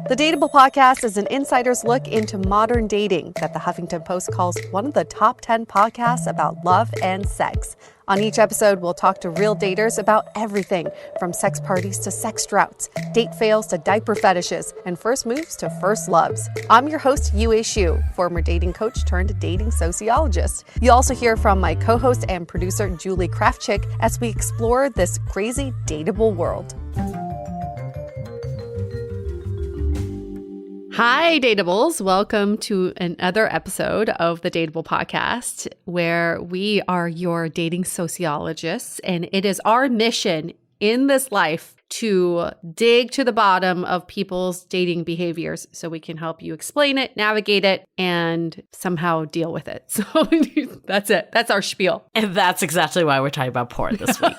The Dateable podcast is an insider's look into modern dating that the Huffington Post calls one of the top 10 podcasts about love and sex. On each episode, we'll talk to real daters about everything from sex parties to sex droughts, date fails to diaper fetishes, and first moves to first loves. I'm your host, Yue Xu, former dating coach turned dating sociologist. You'll also hear from my co-host and producer, Julie Krafchick, as we explore this crazy dateable world. Hi, Dateables. Welcome to another episode of the Dateable podcast, where we are your dating sociologists, and it is our mission in this life to dig to the bottom of people's dating behaviors so we can help you explain it, navigate it, and somehow deal with it. So that's it. That's our spiel. And that's exactly why we're talking about porn this week.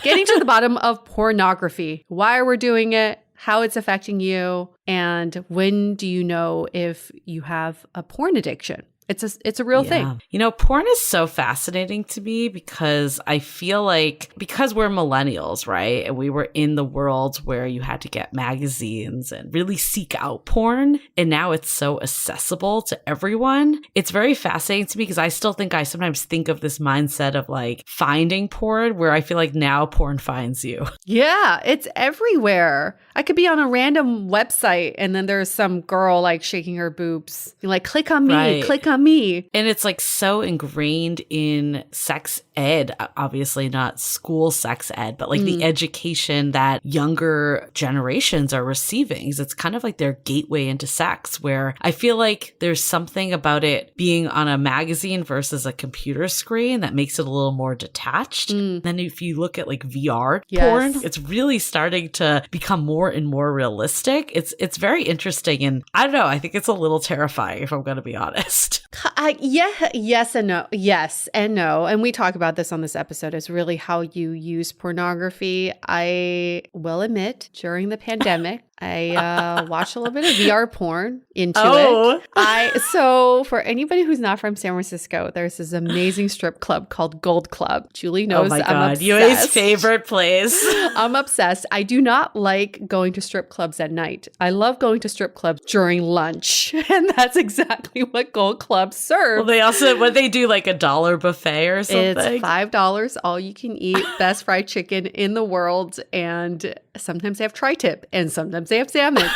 Getting to the bottom of pornography, why we're doing it, how it's affecting you, and when do you know if you have a porn addiction? It's a real thing. You know, porn is so fascinating to me because I feel like because we're millennials, right? And we were in the world where you had to get magazines and really seek out porn. And now it's so accessible to everyone. It's very fascinating to me because I still think I sometimes think of this mindset of like finding porn where I feel like now porn finds you. Yeah, it's everywhere. I could be on a random website and then there's some girl like shaking her boobs. You're like, click on me, right. Click on me. And it's like so ingrained in sex ed, obviously not school sex ed, but like the education that younger generations are receiving. It's kind of like their gateway into sex, where I feel like there's something about it being on a magazine versus a computer screen that makes it a little more detached. Then if you look at like VR porn, it's really starting to become more and more realistic. It's very interesting. And I don't know, I think it's a little terrifying if I'm going to be honest. Yes and no. Yes and no. And we talk about this on this episode, is really how you use pornography. I will admit, during the pandemic, I watched a little bit of VR porn into it. So for anybody who's not from San Francisco, there's this amazing strip club called Gold Club. Julie knows I'm obsessed. Yue's favorite place. I'm obsessed. I do not like going to strip clubs at night. I love going to strip clubs during lunch. And that's exactly what Gold Club serves. Well, they also, what they do, like $1 buffet or something? It's $5, all you can eat, best fried chicken in the world. And sometimes they have tri-tip and sometimes they have salmon.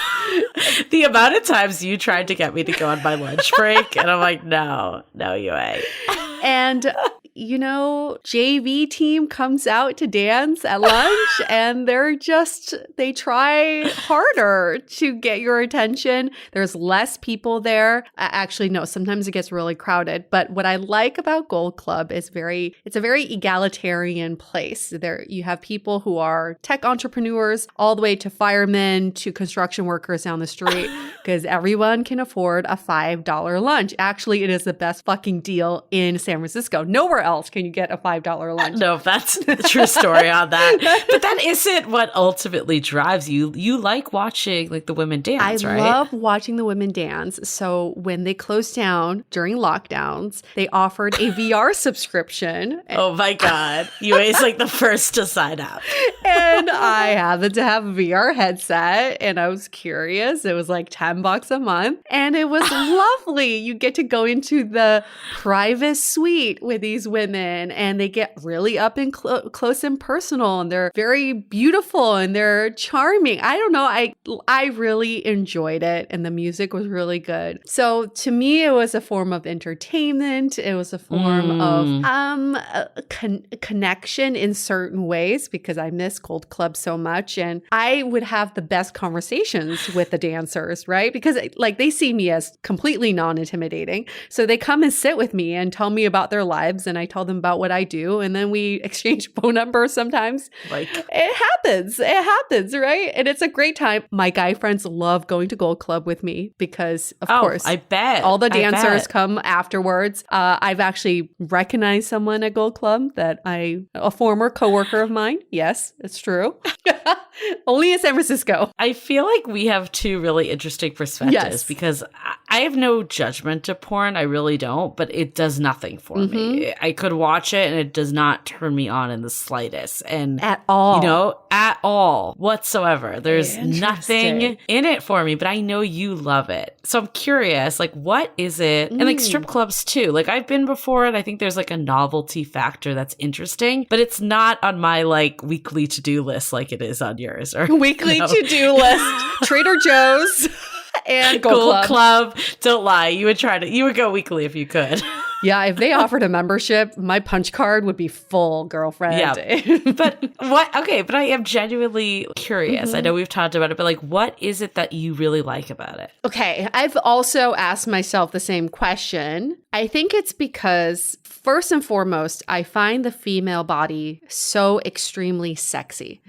The amount of times you tried to get me to go on my lunch break, and I'm like, no, you ain't. And, you know, JV team comes out to dance at lunch and they try harder to get your attention. There's less people there. Actually, no, sometimes it gets really crowded. But what I like about Gold Club is it's a very egalitarian place. There you have people who are tech entrepreneurs all the way to firemen to construction workers down the street because everyone can afford a $5 lunch. Actually, it is the best fucking deal in San Francisco. Nowhere else can you get a $5 lunch. No, that's the true story on that. But that isn't what ultimately drives you. You like watching like the women dance, right? I love watching the women dance. So when they closed down during lockdowns, they offered a VR subscription. Oh my God. Yue's like the first to sign up. And I happened to have a VR headset and I was curious. It was like $10 a month and it was lovely. You get to go into the private suite with these women and they get really up and close and personal and they're very beautiful and they're charming. I don't know. I really enjoyed it and the music was really good. So to me, it was a form of entertainment. It was a form of connection in certain ways because I miss Gold Club so much. And I would have the best conversations with the dancers, right? Because like they see me as completely non-intimidating. So they come and sit with me and tell me about their lives and I tell them about what I do. And then we exchange phone numbers sometimes. Like it happens, right? And it's a great time. My guy friends love going to Gold Club with me because of course, I bet all the dancers come afterwards. I've actually recognized someone at Gold Club that a former coworker of mine. Yes, it's true. Only in San Francisco. I feel like we have two really interesting perspectives because I have no judgment to porn. I really don't, but it does nothing for me. I could watch it and it does not turn me on in the slightest. And at all. You know, at all whatsoever. There's nothing in it for me, but I know you love it. So I'm curious, like, what is it? And like strip clubs too. Like I've been before and I think there's like a novelty factor that's interesting, but it's not on my like weekly to-do list like it is on yours. Or weekly to-do list. Trader Joe's and Gold Club. Don't lie. You would go weekly if you could. Yeah, if they offered a membership, my punch card would be full, girlfriend. Yeah. But what? Okay, but I am genuinely curious. I know we've talked about it, but like, what is it that you really like about it? Okay, I've also asked myself the same question. I think it's because, first and foremost, I find the female body so extremely sexy.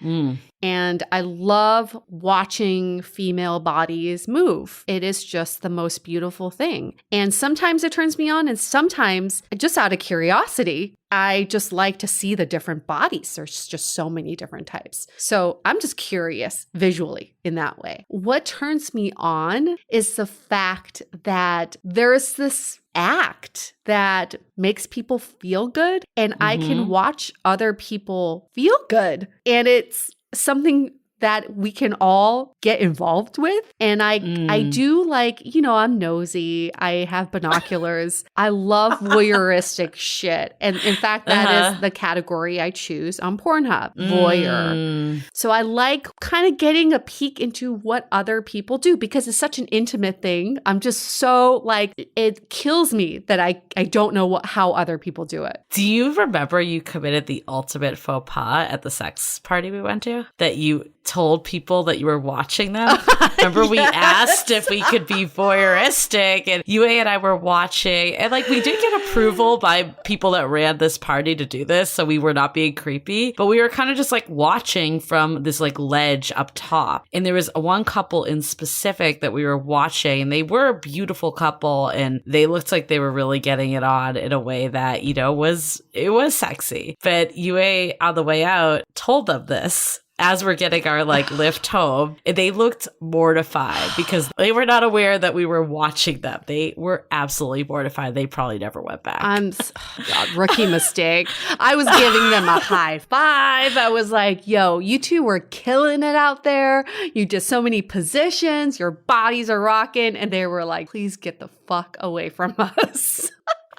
And I love watching female bodies move. It is just the most beautiful thing. And sometimes it turns me on, and sometimes, just out of curiosity, I just like to see the different bodies. There's just so many different types. So I'm just curious visually in that way. What turns me on is the fact that there's this act that makes people feel good, and I can watch other people feel good. And it's something that we can all get involved with. And I do like, you know, I'm nosy. I have binoculars. I love voyeuristic shit. And in fact, that is the category I choose on Pornhub, voyeur. So I like kind of getting a peek into what other people do because it's such an intimate thing. I'm just so like, it kills me that I don't know how other people do it. Do you remember you committed the ultimate faux pas at the sex party we went to? That you told people that you were watching them? Remember we asked if we could be voyeuristic, and Yue and I were watching, and like we did get approval by people that ran this party to do this, so we were not being creepy, but we were kind of just like watching from this like ledge up top. And there was one couple in specific that we were watching, and they were a beautiful couple, and they looked like they were really getting it on in a way that, you know, it was sexy. But Yue on the way out told them this as we're getting our like lift home, and they looked mortified because they were not aware that we were watching them. They were absolutely mortified. They probably never went back. God, rookie mistake. I was giving them a high five. I was like, yo, you two were killing it out there. You did so many positions. Your bodies are rocking. And they were like, please get the fuck away from us.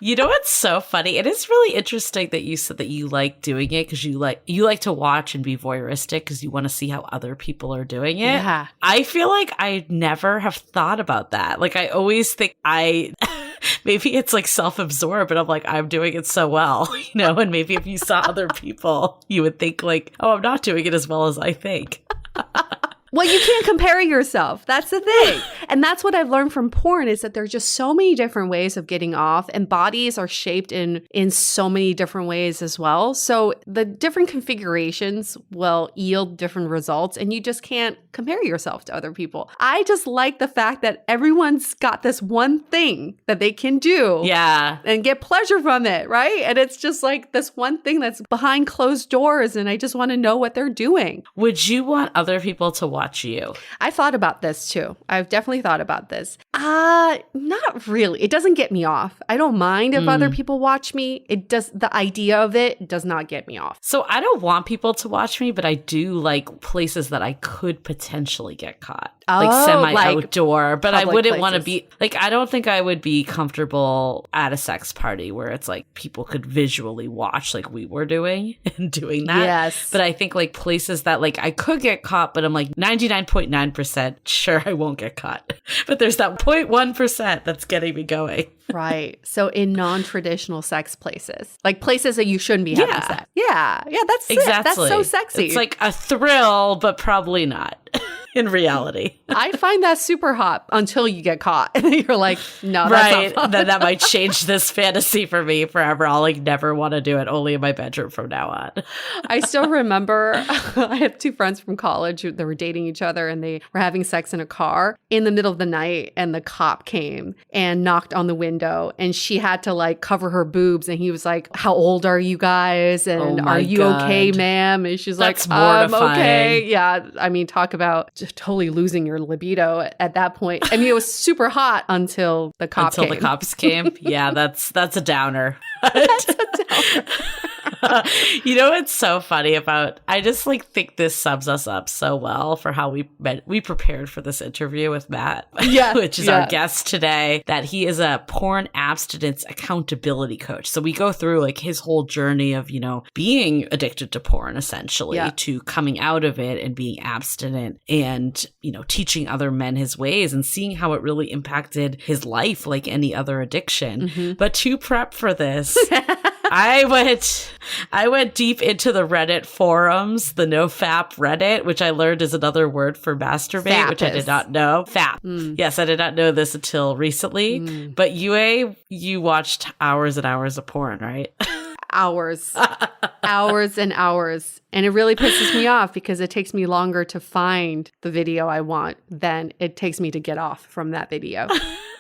You know what's so funny? It is really interesting that you said that you like doing it because you like to watch and be voyeuristic because you want to see how other people are doing it. Yeah. I feel like I never have thought about that. Like I always think maybe it's like self-absorbed, but I'm like, I'm doing it so well, you know? And maybe if you saw other people, you would think like, oh, I'm not doing it as well as I think. Well, you can't compare yourself. That's the thing. And that's what I've learned from porn is that there's just so many different ways of getting off, and bodies are shaped in so many different ways as well. So the different configurations will yield different results, and you just can't compare yourself to other people. I just like the fact that everyone's got this one thing that they can do. Yeah. And get pleasure from it, right? And it's just like this one thing that's behind closed doors, and I just want to know what they're doing. Would you want other people to watch you? I thought about this too. I've definitely thought about this. Not really. It doesn't get me off. I don't mind if other people watch me. The idea of it does not get me off. So I don't want people to watch me, but I do like places that I could potentially get caught. Like semi-outdoor, but I wouldn't want to be like, I don't think I would be comfortable at a sex party where it's like people could visually watch like we were doing and doing that. Yes. But I think like places that like I could get caught, but I'm like 99.9% sure I won't get caught. But there's that 0.1% that's getting me going. Right. So in non-traditional sex places, like places that you shouldn't be having sex. Yeah. Yeah. That's exactly. That's so sexy. It's like a thrill, but probably not. in reality. I find that super hot until you get caught. And you're like, no, that's right. not fun. Then that might change this fantasy for me forever. I'll like never want to do it, only in my bedroom from now on. I still remember I have two friends from college that were dating each other and they were having sex in a car in the middle of the night, and the cop came and knocked on the window, and she had to like cover her boobs, and he was like, how old are you guys? And are you okay, ma'am? And she's That's like, I'm mortifying. okay. Yeah. I mean, talk about just totally losing your libido at that point. I mean, it was super hot until the cop came. The cops came. Yeah, that's a downer. That's a downer. You know what's so funny about, I just like think this sums us up so well for how we prepared for this interview with Matt, which is our guest today, that he is a porn abstinence accountability coach. So we go through like his whole journey of, being addicted to porn essentially to coming out of it and being abstinent and, teaching other men his ways and seeing how it really impacted his life like any other addiction. Mm-hmm. But to prep for this, I went deep into the Reddit forums, the NoFap Reddit, which I learned is another word for masturbate, which I did not know. Fap. Yes, I did not know this until recently. But you watched hours and hours of porn, right? Hours and hours. And it really pisses me off because it takes me longer to find the video I want than it takes me to get off from that video.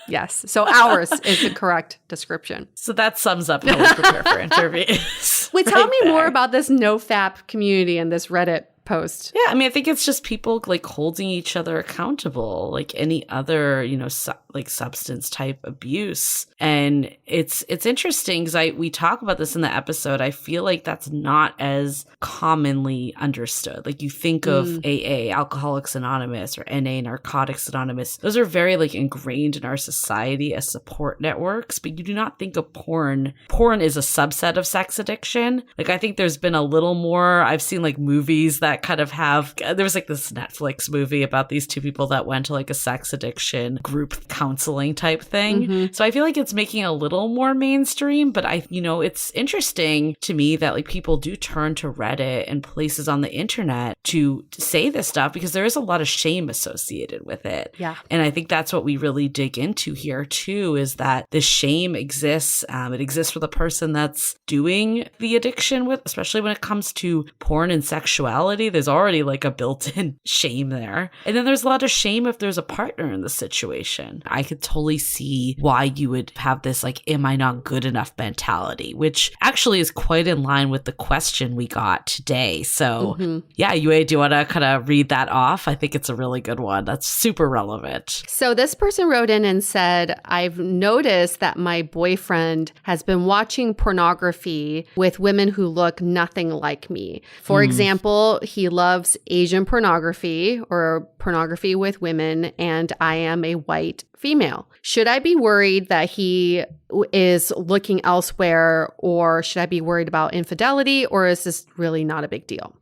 Yes. So hours is the correct description. So that sums up how we prepare for interviews. Wait, tell me more about this NoFap community and this Reddit post. Yeah, I mean, I think it's just people like holding each other accountable, like any other, like substance type abuse. And it's interesting because we talk about this in the episode. I feel like that's not as commonly understood. Like you think of AA, Alcoholics Anonymous, or NA, Narcotics Anonymous. Those are very like ingrained in our society as support networks, but you do not think of porn. Porn is a subset of sex addiction. Like I think there's been a little more, I've seen like movies that kind of have, there was like this Netflix movie about these two people that went to like a sex addiction group counseling type thing. Mm-hmm. So I feel like it's making a little more mainstream, but it's interesting to me that like people do turn to Reddit and places on the internet to say this stuff because there is a lot of shame associated with it. Yeah. And I think that's what we really dig into here too, is that the shame exists. It exists for the person that's doing the addiction with, especially when it comes to porn and sexuality. There's already like a built-in shame there. And then there's a lot of shame if there's a partner in the situation. I could totally see why you would have this like, am I not good enough mentality, which actually is quite in line with the question we got today. So yeah, Yue, do you want to kind of read that off? I think it's a really good one. That's super relevant. So this person wrote in and said, I've noticed that my boyfriend has been watching pornography with women who look nothing like me. For example, he loves Asian pornography or pornography with women, and I am a white female. Should I be worried that he is looking elsewhere, or should I be worried about infidelity, or is this really not a big deal?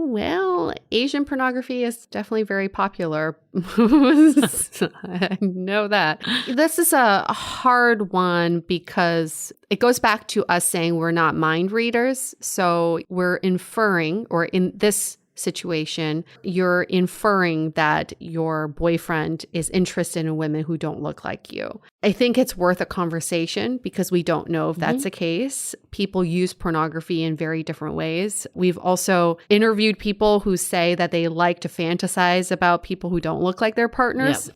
Well, Asian pornography is definitely very popular. I know that. This is a hard one because it goes back to us saying we're not mind readers. So we're inferring, or in this situation, you're inferring that your boyfriend is interested in women who don't look like you. I think it's worth a conversation because we don't know if that's the case. People use pornography in very different ways. We've also interviewed people who say that they like to fantasize about people who don't look like their partners.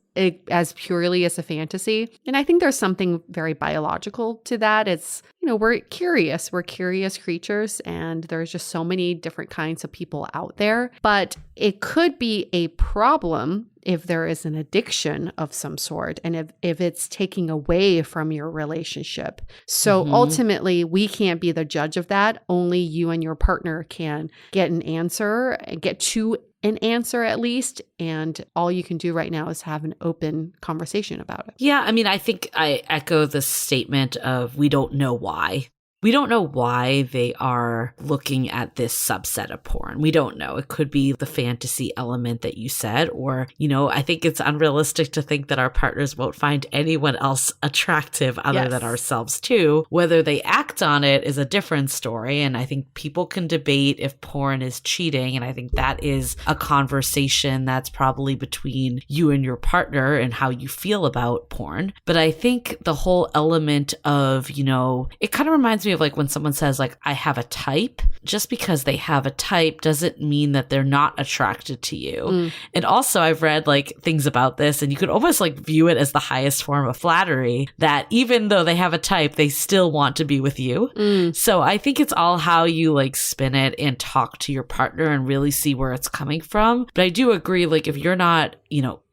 As purely as a fantasy. And I think there's something very biological to that. It's, we're curious. We're curious creatures, and there's just so many different kinds of people out there. But it could be a problem if there is an addiction of some sort, and if it's taking away from your relationship. So ultimately, we can't be the judge of that. Only you and your partner can get an answer, get to an answer at least. And all you can do right now is have an open conversation about it. Yeah. I mean, I think I echo the statement of we don't know why. we don't know why they are looking at this subset of porn. We don't know. It could be the fantasy element that you said, or, I think it's unrealistic to think that our partners won't find anyone else attractive other than ourselves too. Whether they act on it is a different story. And I think people can debate if porn is cheating. And I think that is a conversation that's probably between you and your partner and how you feel about porn. But I think the whole element of, it kind of reminds me of like when someone says like, I have a type. Just because they have a type doesn't mean that they're not attracted to you. And also I've read like things about this, and you could almost like view it as the highest form of flattery, that even though they have a type, they still want to be with you. So I think it's all how you like spin it and talk to your partner and really see where it's coming from. But I do agree, like if you're not,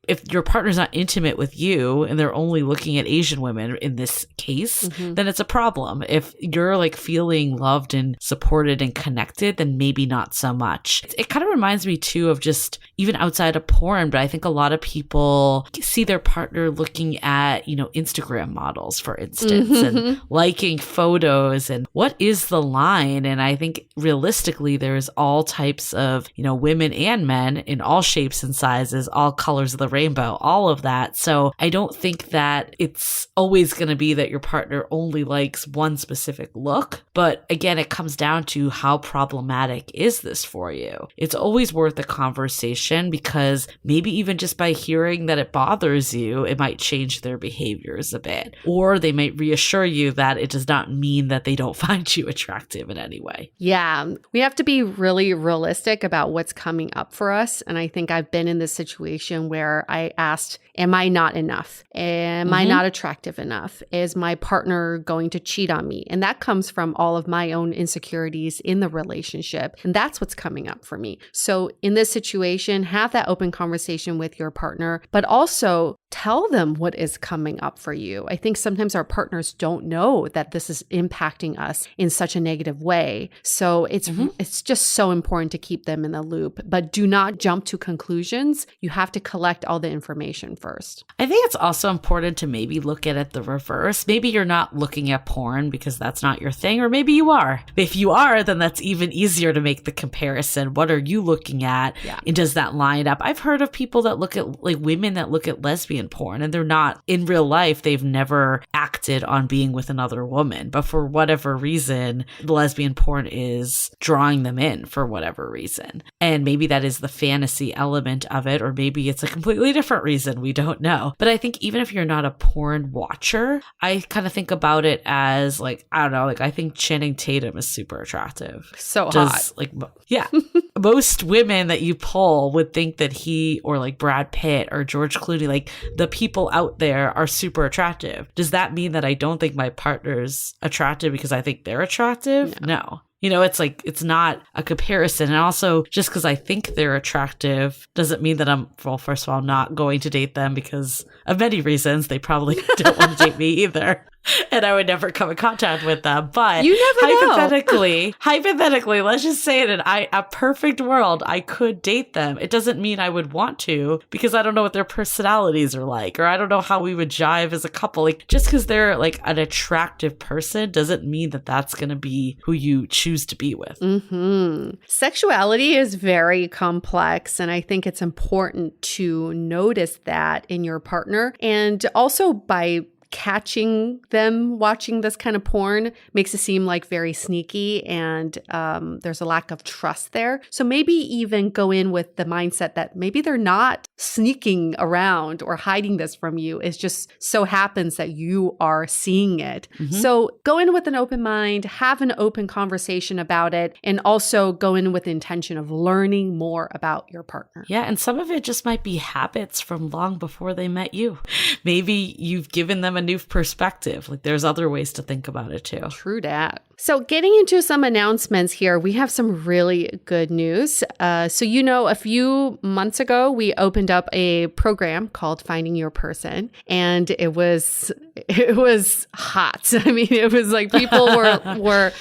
if your partner's not intimate with you and they're only looking at Asian women in this case, then it's a problem. If you're like feeling loved and supported and connected, then maybe not so much. It kind of reminds me too of just even outside of porn, but I think a lot of people see their partner looking at, Instagram models, for instance, and liking photos, and what is the line? And I think realistically, there's all types of, women and men in all shapes and sizes, all colors of the rainbow, all of that. So I don't think that it's always going to be that your partner only likes one specific look. But again, it comes down to how problematic is this for you? It's always worth a conversation, because maybe even just by hearing that it bothers you, it might change their behaviors a bit. Or they might reassure you that it does not mean that they don't find you attractive in any way. Yeah, we have to be really realistic about what's coming up for us. And I think I've been in this situation where I asked, am I not enough? Am I not attractive enough? Is my partner going to cheat on me? And that comes from all of my own insecurities in the relationship. And that's what's coming up for me. So in this situation, have that open conversation with your partner, but also tell them what is coming up for you. I think sometimes our partners don't know that this is impacting us in such a negative way. So it's just so important to keep them in the loop, but do not jump to conclusions. You have to collect all the information first. I think it's also important to maybe look at it the reverse. Maybe you're not looking at porn because that's not your thing, or maybe you are. If you are, then that's even easier to make the comparison. What are you looking at? Yeah. And does that line up? I've heard of people that look at, like, women that look at lesbian porn, and they're not in real life. They've never acted on being with another woman, but for whatever reason, the lesbian porn is drawing them in for whatever reason. And maybe that is the fantasy element of it, or maybe it's a completely different reason. We don't know. But I think even if you're not a porn watcher, I kind of think about it as like, I don't know, like I think Channing Tatum is super attractive. So hot. Like, yeah. Most women that you poll would think that he, or like Brad Pitt or George Clooney, like the people out there are super attractive. Does that mean that I don't think my partner's attractive because I think they're attractive? No. It's like, it's not a comparison. And also, just because I think they're attractive doesn't mean that I'm, well, first of all, not going to date them because of many reasons. They probably don't want to date me either. And I would never come in contact with them. But you never hypothetically, let's just say it in a perfect world, I could date them. It doesn't mean I would want to, because I don't know what their personalities are like, or I don't know how we would jive as a couple. Like, just because they're like an attractive person doesn't mean that that's going to be who you choose to be with. Sexuality is very complex, and I think it's important to notice that in your partner, and also by catching them watching this kind of porn makes it seem like very sneaky, and there's a lack of trust there. So maybe even go in with the mindset that maybe they're not sneaking around or hiding this from you. It just so happens that you are seeing it. So go in with an open mind, have an open conversation about it, and also go in with the intention of learning more about your partner. Yeah, and some of it just might be habits from long before they met you. Maybe you've given them a new perspective. Like, there's other ways to think about it too. True that. So getting into some announcements here, we have some really good news. A few months ago, we opened up a program called Finding Your Person, and it was it was hot. I mean, it was like people were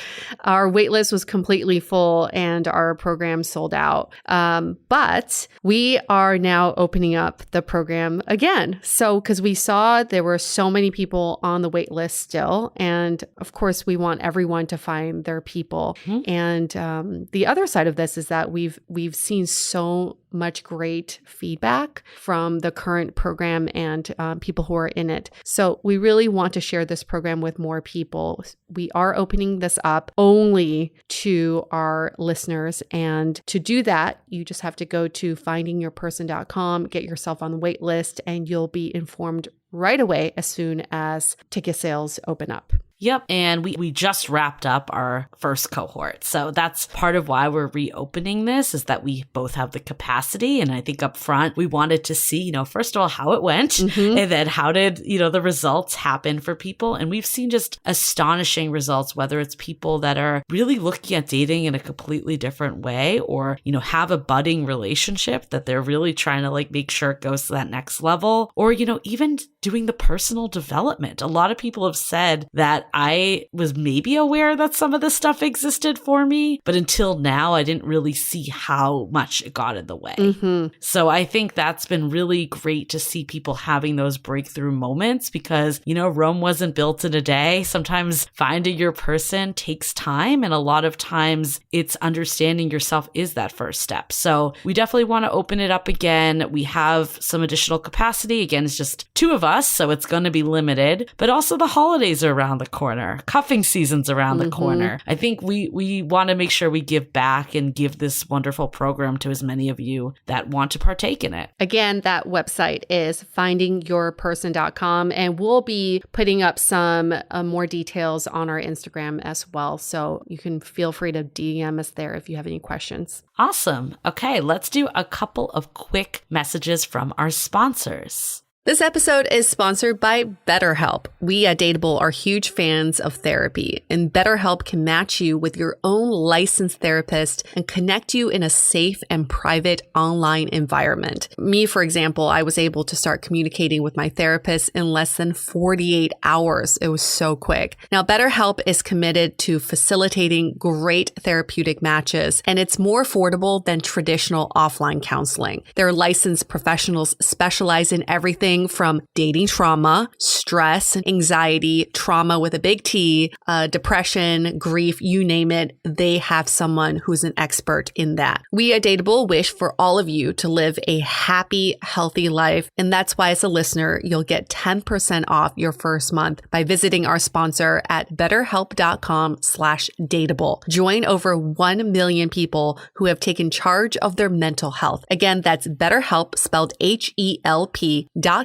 our wait list was completely full and our program sold out. But we are now opening up the program again. So, because we saw there were so many people on the wait list still. And of course, we want everyone to find their people. Mm-hmm. And the other side of this is that we've seen so much great feedback from the current program and people who are in it. So we really want to share this program with more people. We are opening this up only to our listeners. And to do that, you just have to go to findingyourperson.com, get yourself on the wait list, and you'll be informed right away as soon as ticket sales open up. Yep. And we just wrapped up our first cohort. So that's part of why we're reopening this, is that we both have the capacity. And I think up front, we wanted to see, first of all, how it went, mm-hmm. and then how did, the results happen for people. And we've seen just astonishing results, whether it's people that are really looking at dating in a completely different way, or, have a budding relationship that they're really trying to make sure it goes to that next level, or, even doing the personal development. A lot of people have said that I was maybe aware that some of this stuff existed for me, but until now, I didn't really see how much it got in the way. Mm-hmm. So I think that's been really great to see people having those breakthrough moments because, Rome wasn't built in a day. Sometimes finding your person takes time, and a lot of times it's understanding yourself is that first step. So we definitely want to open it up again. We have some additional capacity. Again, it's just 2 of us, so it's going to be limited, but also the holidays are around the corner. Cuffing season's around the corner. I think we want to make sure we give back and give this wonderful program to as many of you that want to partake in it. Again, that website is findingyourperson.com, and we'll be putting up some more details on our Instagram as well. So you can feel free to DM us there if you have any questions. Awesome. Okay, let's do a couple of quick messages from our sponsors. This episode is sponsored by BetterHelp. We at Dateable are huge fans of therapy, and BetterHelp can match you with your own licensed therapist and connect you in a safe and private online environment. Me, for example, I was able to start communicating with my therapist in less than 48 hours. It was so quick. Now, BetterHelp is committed to facilitating great therapeutic matches, and it's more affordable than traditional offline counseling. Their licensed professionals specialize in everything from dating trauma, stress, anxiety, trauma with a big T, depression, grief, you name it. They have someone who's an expert in that. We at Dateable wish for all of you to live a happy, healthy life. And that's why as a listener, you'll get 10% off your first month by visiting our sponsor at betterhelp.com/dateable. Join over 1 million people who have taken charge of their mental health. Again, that's BetterHelp, spelled HELP.com/DATEABLE.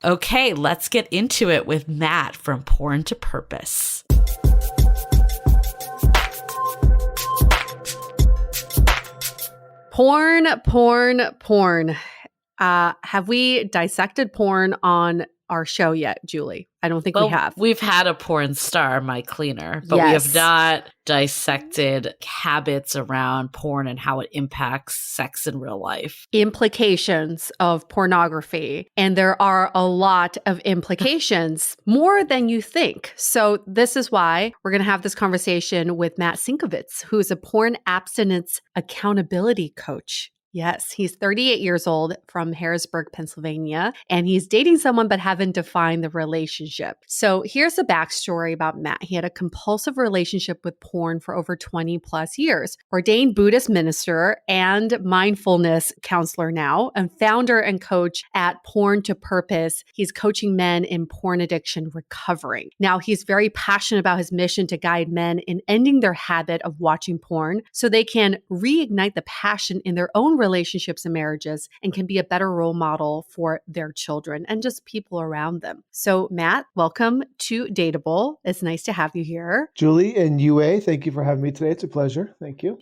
Okay, let's get into it with Matt from Porn to Purpose. Porn. Have we dissected porn on our show yet, Julie? I don't think we have. We've had a porn star, Mike Cleaner, but we have not dissected habits around porn and how it impacts sex in real life. Implications of pornography. And there are a lot of implications, more than you think. So this is why we're going to have this conversation with Matt Sinkovitz, who is a porn abstinence accountability coach. Yes, he's 38 years old from Harrisburg, Pennsylvania, and he's dating someone but haven't defined the relationship. So here's the backstory about Matt. He had a compulsive relationship with porn for over 20 plus years, ordained Buddhist minister and mindfulness counselor now, and founder and coach at Porn to Purpose. He's coaching men in porn addiction recovery. Now, he's very passionate about his mission to guide men in ending their habit of watching porn so they can reignite the passion in their own relationships and marriages and can be a better role model for their children and just people around them. So Matt, welcome to Dateable. It's nice to have you here. Julie and Yue, thank you for having me today. It's a pleasure. Thank you.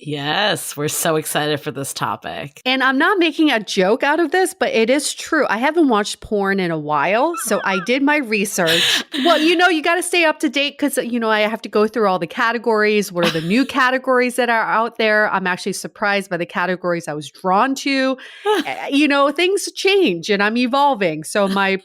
We're so excited for this topic. And I'm not making a joke out of this, but it is true. I haven't watched porn in a while, so I did my research. Well, you got to stay up to date because, I have to go through all the categories. What are the new categories that are out there? I'm actually surprised by the categories I was drawn drawn to. Things change and I'm evolving. So my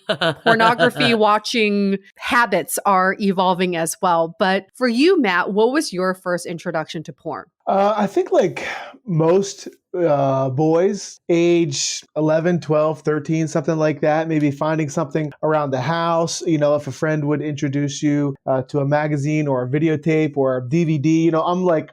pornography watching habits are evolving as well. But for you, Matt, what was your first introduction to porn? I think like most boys, age 11, 12, 13, something like that, maybe finding something around the house, if a friend would introduce you to a magazine or a videotape or a DVD,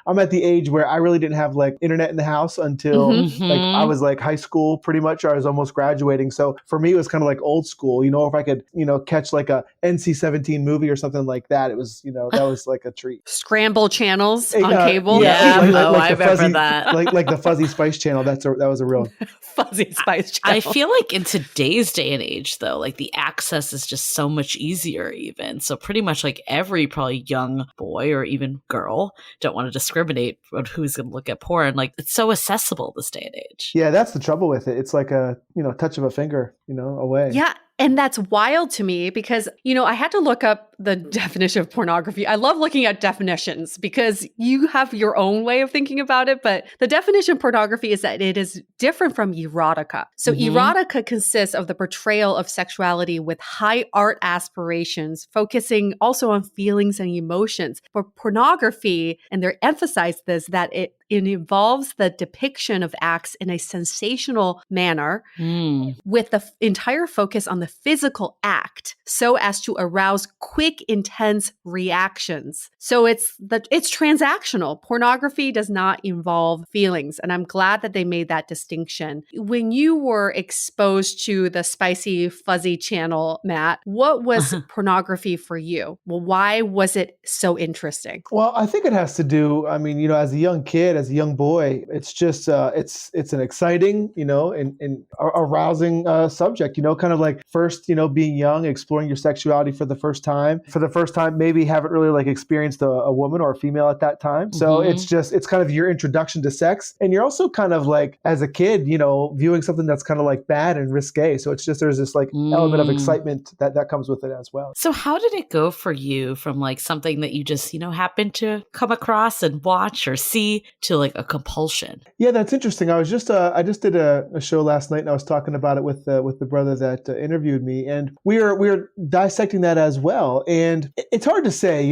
I'm at the age where I really didn't have like internet in the house until like I was like high school pretty much, or I was almost graduating. So for me, it was kind of like old school, if I could, catch like a NC-17 movie or something like that, it was, that was like a treat. Scramble channels on cable. Yeah. I remember that. Like the Fuzzy Spice Channel. That was a real Fuzzy Spice Channel. I feel like in today's day and age, though, like the access is just so much easier even. So pretty much like every probably young boy or even girl, don't want to discriminate on who's going to look at porn. Like it's so accessible this day and age. Yeah, that's the trouble with it. It's like a, touch of a finger, away. Yeah. And that's wild to me because, I had to look up the definition of pornography. I love looking at definitions because you have your own way of thinking about it. But the definition of pornography is that it is different from erotica. So erotica consists of the portrayal of sexuality with high art aspirations, focusing also on feelings and emotions. But pornography, and they're emphasized this, that it involves the depiction of acts in a sensational manner with the entire focus on the physical act so as to arouse quick, intense reactions. So it's transactional. Pornography does not involve feelings. And I'm glad that they made that distinction. When you were exposed to the Spicy Fuzzy channel, Matt, what was pornography for you? Well, why was it so interesting? Well, I think it has to do, as a young kid, as a young boy, it's just, it's an exciting, and arousing subject, kind of like first, being young, exploring your sexuality for the first time, maybe haven't really like experienced a woman or a female at that time. So it's kind of your introduction to sex. And you're also kind of like, as a kid, viewing something that's kind of like bad and risque. So it's just, there's this like element of excitement that comes with it as well. So how did it go for you from like something that you just, happened to come across and watch or see to like a compulsion? Yeah, that's interesting. I just did a show last night and I was talking about it with the brother that interviewed me, and we were dissecting that as well. And it's hard to say,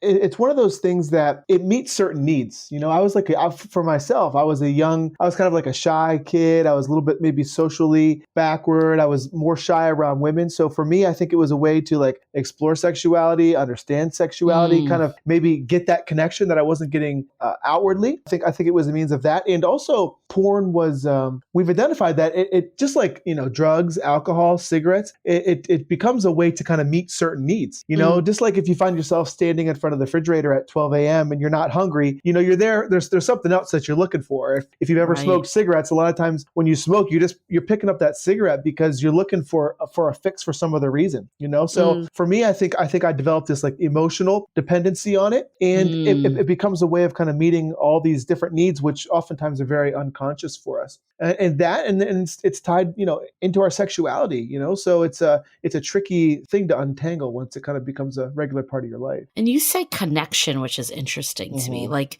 it's one of those things that it meets certain needs. I was like, for myself, I was kind of like a shy kid. I was a little bit maybe socially backward. I was more shy around women. So for me, I think it was a way to like explore sexuality, understand sexuality, kind of maybe get that connection that I wasn't getting outwardly. I think it was a means of that. And also porn was, we've identified that it just like, drugs, alcohol, cigarettes, it becomes a way to kind of meet certain needs. Just like if you find yourself standing in front of the refrigerator at 12 a.m. and you're not hungry, you're there's something else that you're looking for. If you've ever smoked cigarettes, a lot of times when you smoke, you're picking up that cigarette because you're looking for a fix for some other reason, So for me, I think I developed this like emotional dependency on it, and it becomes a way of kind of meeting all these different needs, which oftentimes are very unconscious for us. And it's tied, into our sexuality, So it's a tricky thing to untangle once it kind of becomes a regular part of your life. And you say connection, which is interesting to me. Like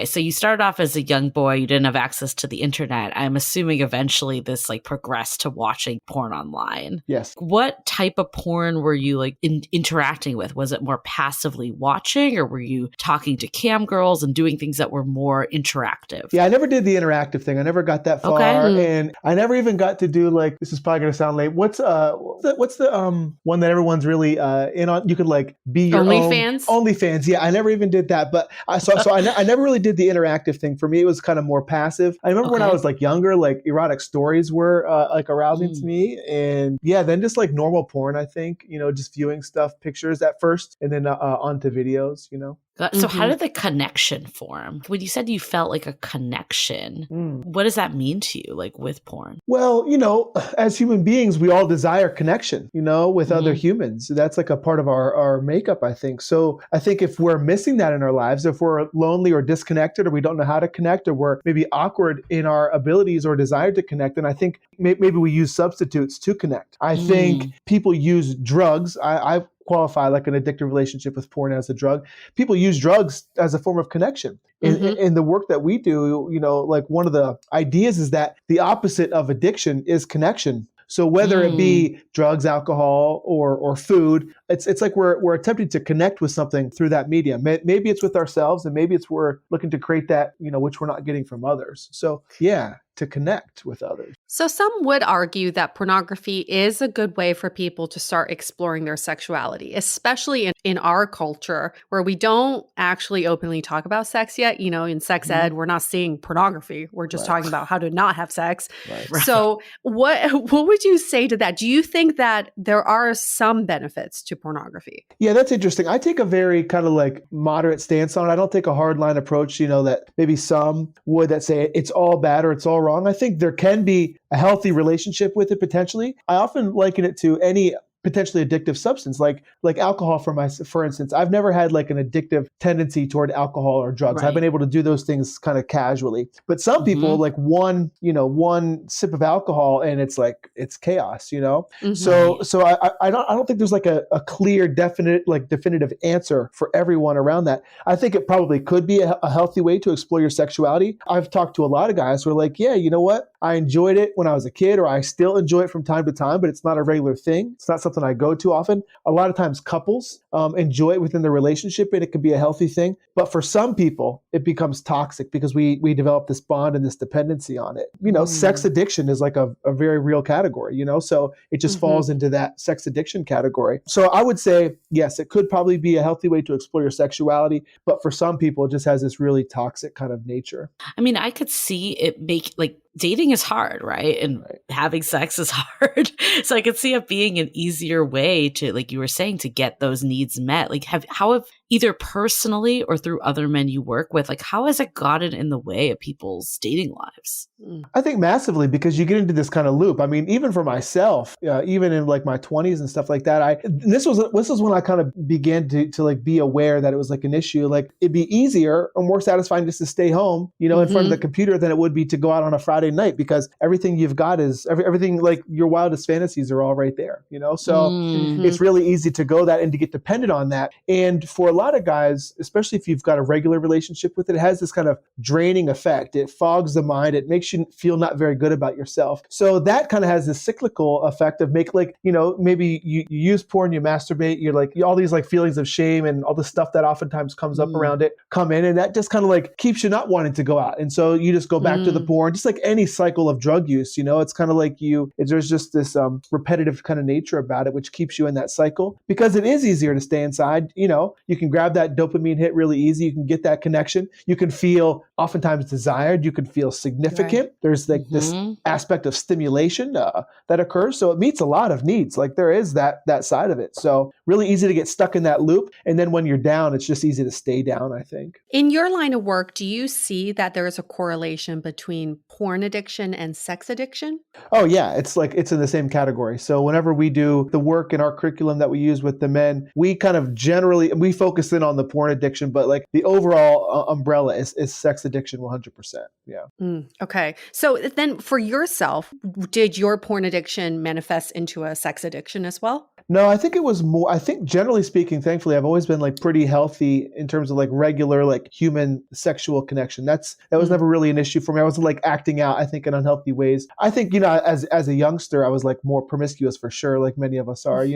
so you started off as a young boy, you didn't have access to the internet. I'm assuming eventually this like progressed to watching porn online. Yes. What type of porn were you like interacting with? Was it more passively watching, or were you talking to cam girls and doing things that were more interactive? Yeah, I never did the interactive thing. I never got that far. And I never even got to do like, this is probably going to sound late. What's the one that everyone's really in on? You could like be your OnlyFans? OnlyFans. Yeah, I never even did that. But I never really did the interactive thing. For me, it was kind of more passive. I remember when I was like younger, like erotic stories were like arousing to me. And yeah, then just like normal porn, I think, just viewing stuff, pictures at first, and then onto videos, So how did the connection form? When you said you felt like a connection, what does that mean to you, like with porn? Well, as human beings, we all desire connection, with other humans. That's like a part of our makeup, I think. So I think if we're missing that in our lives, if we're lonely or disconnected, or we don't know how to connect, or we're maybe awkward in our abilities or desire to connect, then I think maybe we use substitutes to connect. I think people use drugs. qualify like an addictive relationship with porn as a drug. People use drugs as a form of connection. In the work that we do, like one of the ideas is that the opposite of addiction is connection. So whether it be drugs, alcohol, or food, it's like we're attempting to connect with something through that medium. Maybe it's with ourselves, and maybe it's we're looking to create that, which we're not getting from others. So yeah, to connect with others. So some would argue that pornography is a good way for people to start exploring their sexuality, especially in our culture where we don't actually openly talk about sex yet. In sex ed, we're not seeing pornography. We're just talking about how to not have sex. Right. So what would you say to that? Do you think that there are some benefits to pornography? Yeah, that's interesting. I take a very kind of like moderate stance on it. I don't take a hardline approach, that maybe some would that say it's all bad or it's all wrong. I think there can be a healthy relationship with it potentially. I often liken it to any potentially addictive substance, like alcohol. For instance, I've never had like an addictive tendency toward alcohol or drugs. I've been able to do those things kind of casually. But some people, like one sip of alcohol, and it's like it's chaos. So I don't think there's like a clear, definitive answer for everyone around that. I think it probably could be a healthy way to explore your sexuality. I've talked to a lot of guys who are like, yeah, you know what? I enjoyed it when I was a kid, or I still enjoy it from time to time, but it's not a regular thing. It's not something I go to often. A lot of times couples enjoy it within the relationship, and it can be a healthy thing. But for some people, it becomes toxic because we develop this bond and this dependency on it. Sex addiction is like a very real category, so it just falls into that sex addiction category. So I would say, yes, it could probably be a healthy way to explore your sexuality. But for some people, it just has this really toxic kind of nature. I mean, I could see it make dating is hard, right? And having sex is hard. So I could see it being an easier way to, like you were saying, to get those needs met. How have either personally or through other men you work with, how has it gotten in the way of people's dating lives? I think massively, because you get into this kind of loop. I mean, even for myself, even in like my 20s and stuff like that, this was when I kind of began to be aware that it was like an issue. Like it'd be easier or more satisfying just to stay home, in front of the computer than it would be to go out on a Friday night, because everything you've got is everything, like your wildest fantasies are all right there, so it's really easy to go that and to get dependent on that. And for a lot of guys, especially if you've got a regular relationship with it, it has this kind of draining effect. It fogs the mind. It makes you feel not very good about yourself. So that kind of has this cyclical effect of maybe you use porn, you masturbate, you're like all these like feelings of shame and all the stuff that oftentimes comes up around it come in, and that just kind of like keeps you not wanting to go out. And so you just go back to the porn, just like any cycle of drug use, it's kind of like there's just this repetitive kind of nature about it, which keeps you in that cycle, because it is easier to stay inside. You can grab that dopamine hit really easy. You can get that connection. You can feel oftentimes desired. You can feel significant. Right. There's like this aspect of stimulation that occurs. So it meets a lot of needs. Like there is that side of it. So really easy to get stuck in that loop. And then when you're down, it's just easy to stay down, I think. In your line of work, do you see that there is a correlation between porn addiction and sex addiction? Oh yeah, it's in the same category. So whenever we do the work in our curriculum that we use with the men, we kind of generally, we focus in on the porn addiction, but like the overall umbrella is sex addiction 100%. Yeah. Okay. So then for yourself, did your porn addiction manifest into a sex addiction as well? No, I think it was more, I think generally speaking, thankfully, I've always been like pretty healthy in terms of like regular, like human sexual connection. That was never really an issue for me. I wasn't like acting out, I think, in unhealthy ways. I think, as a youngster, I was like more promiscuous for sure, like many of us are,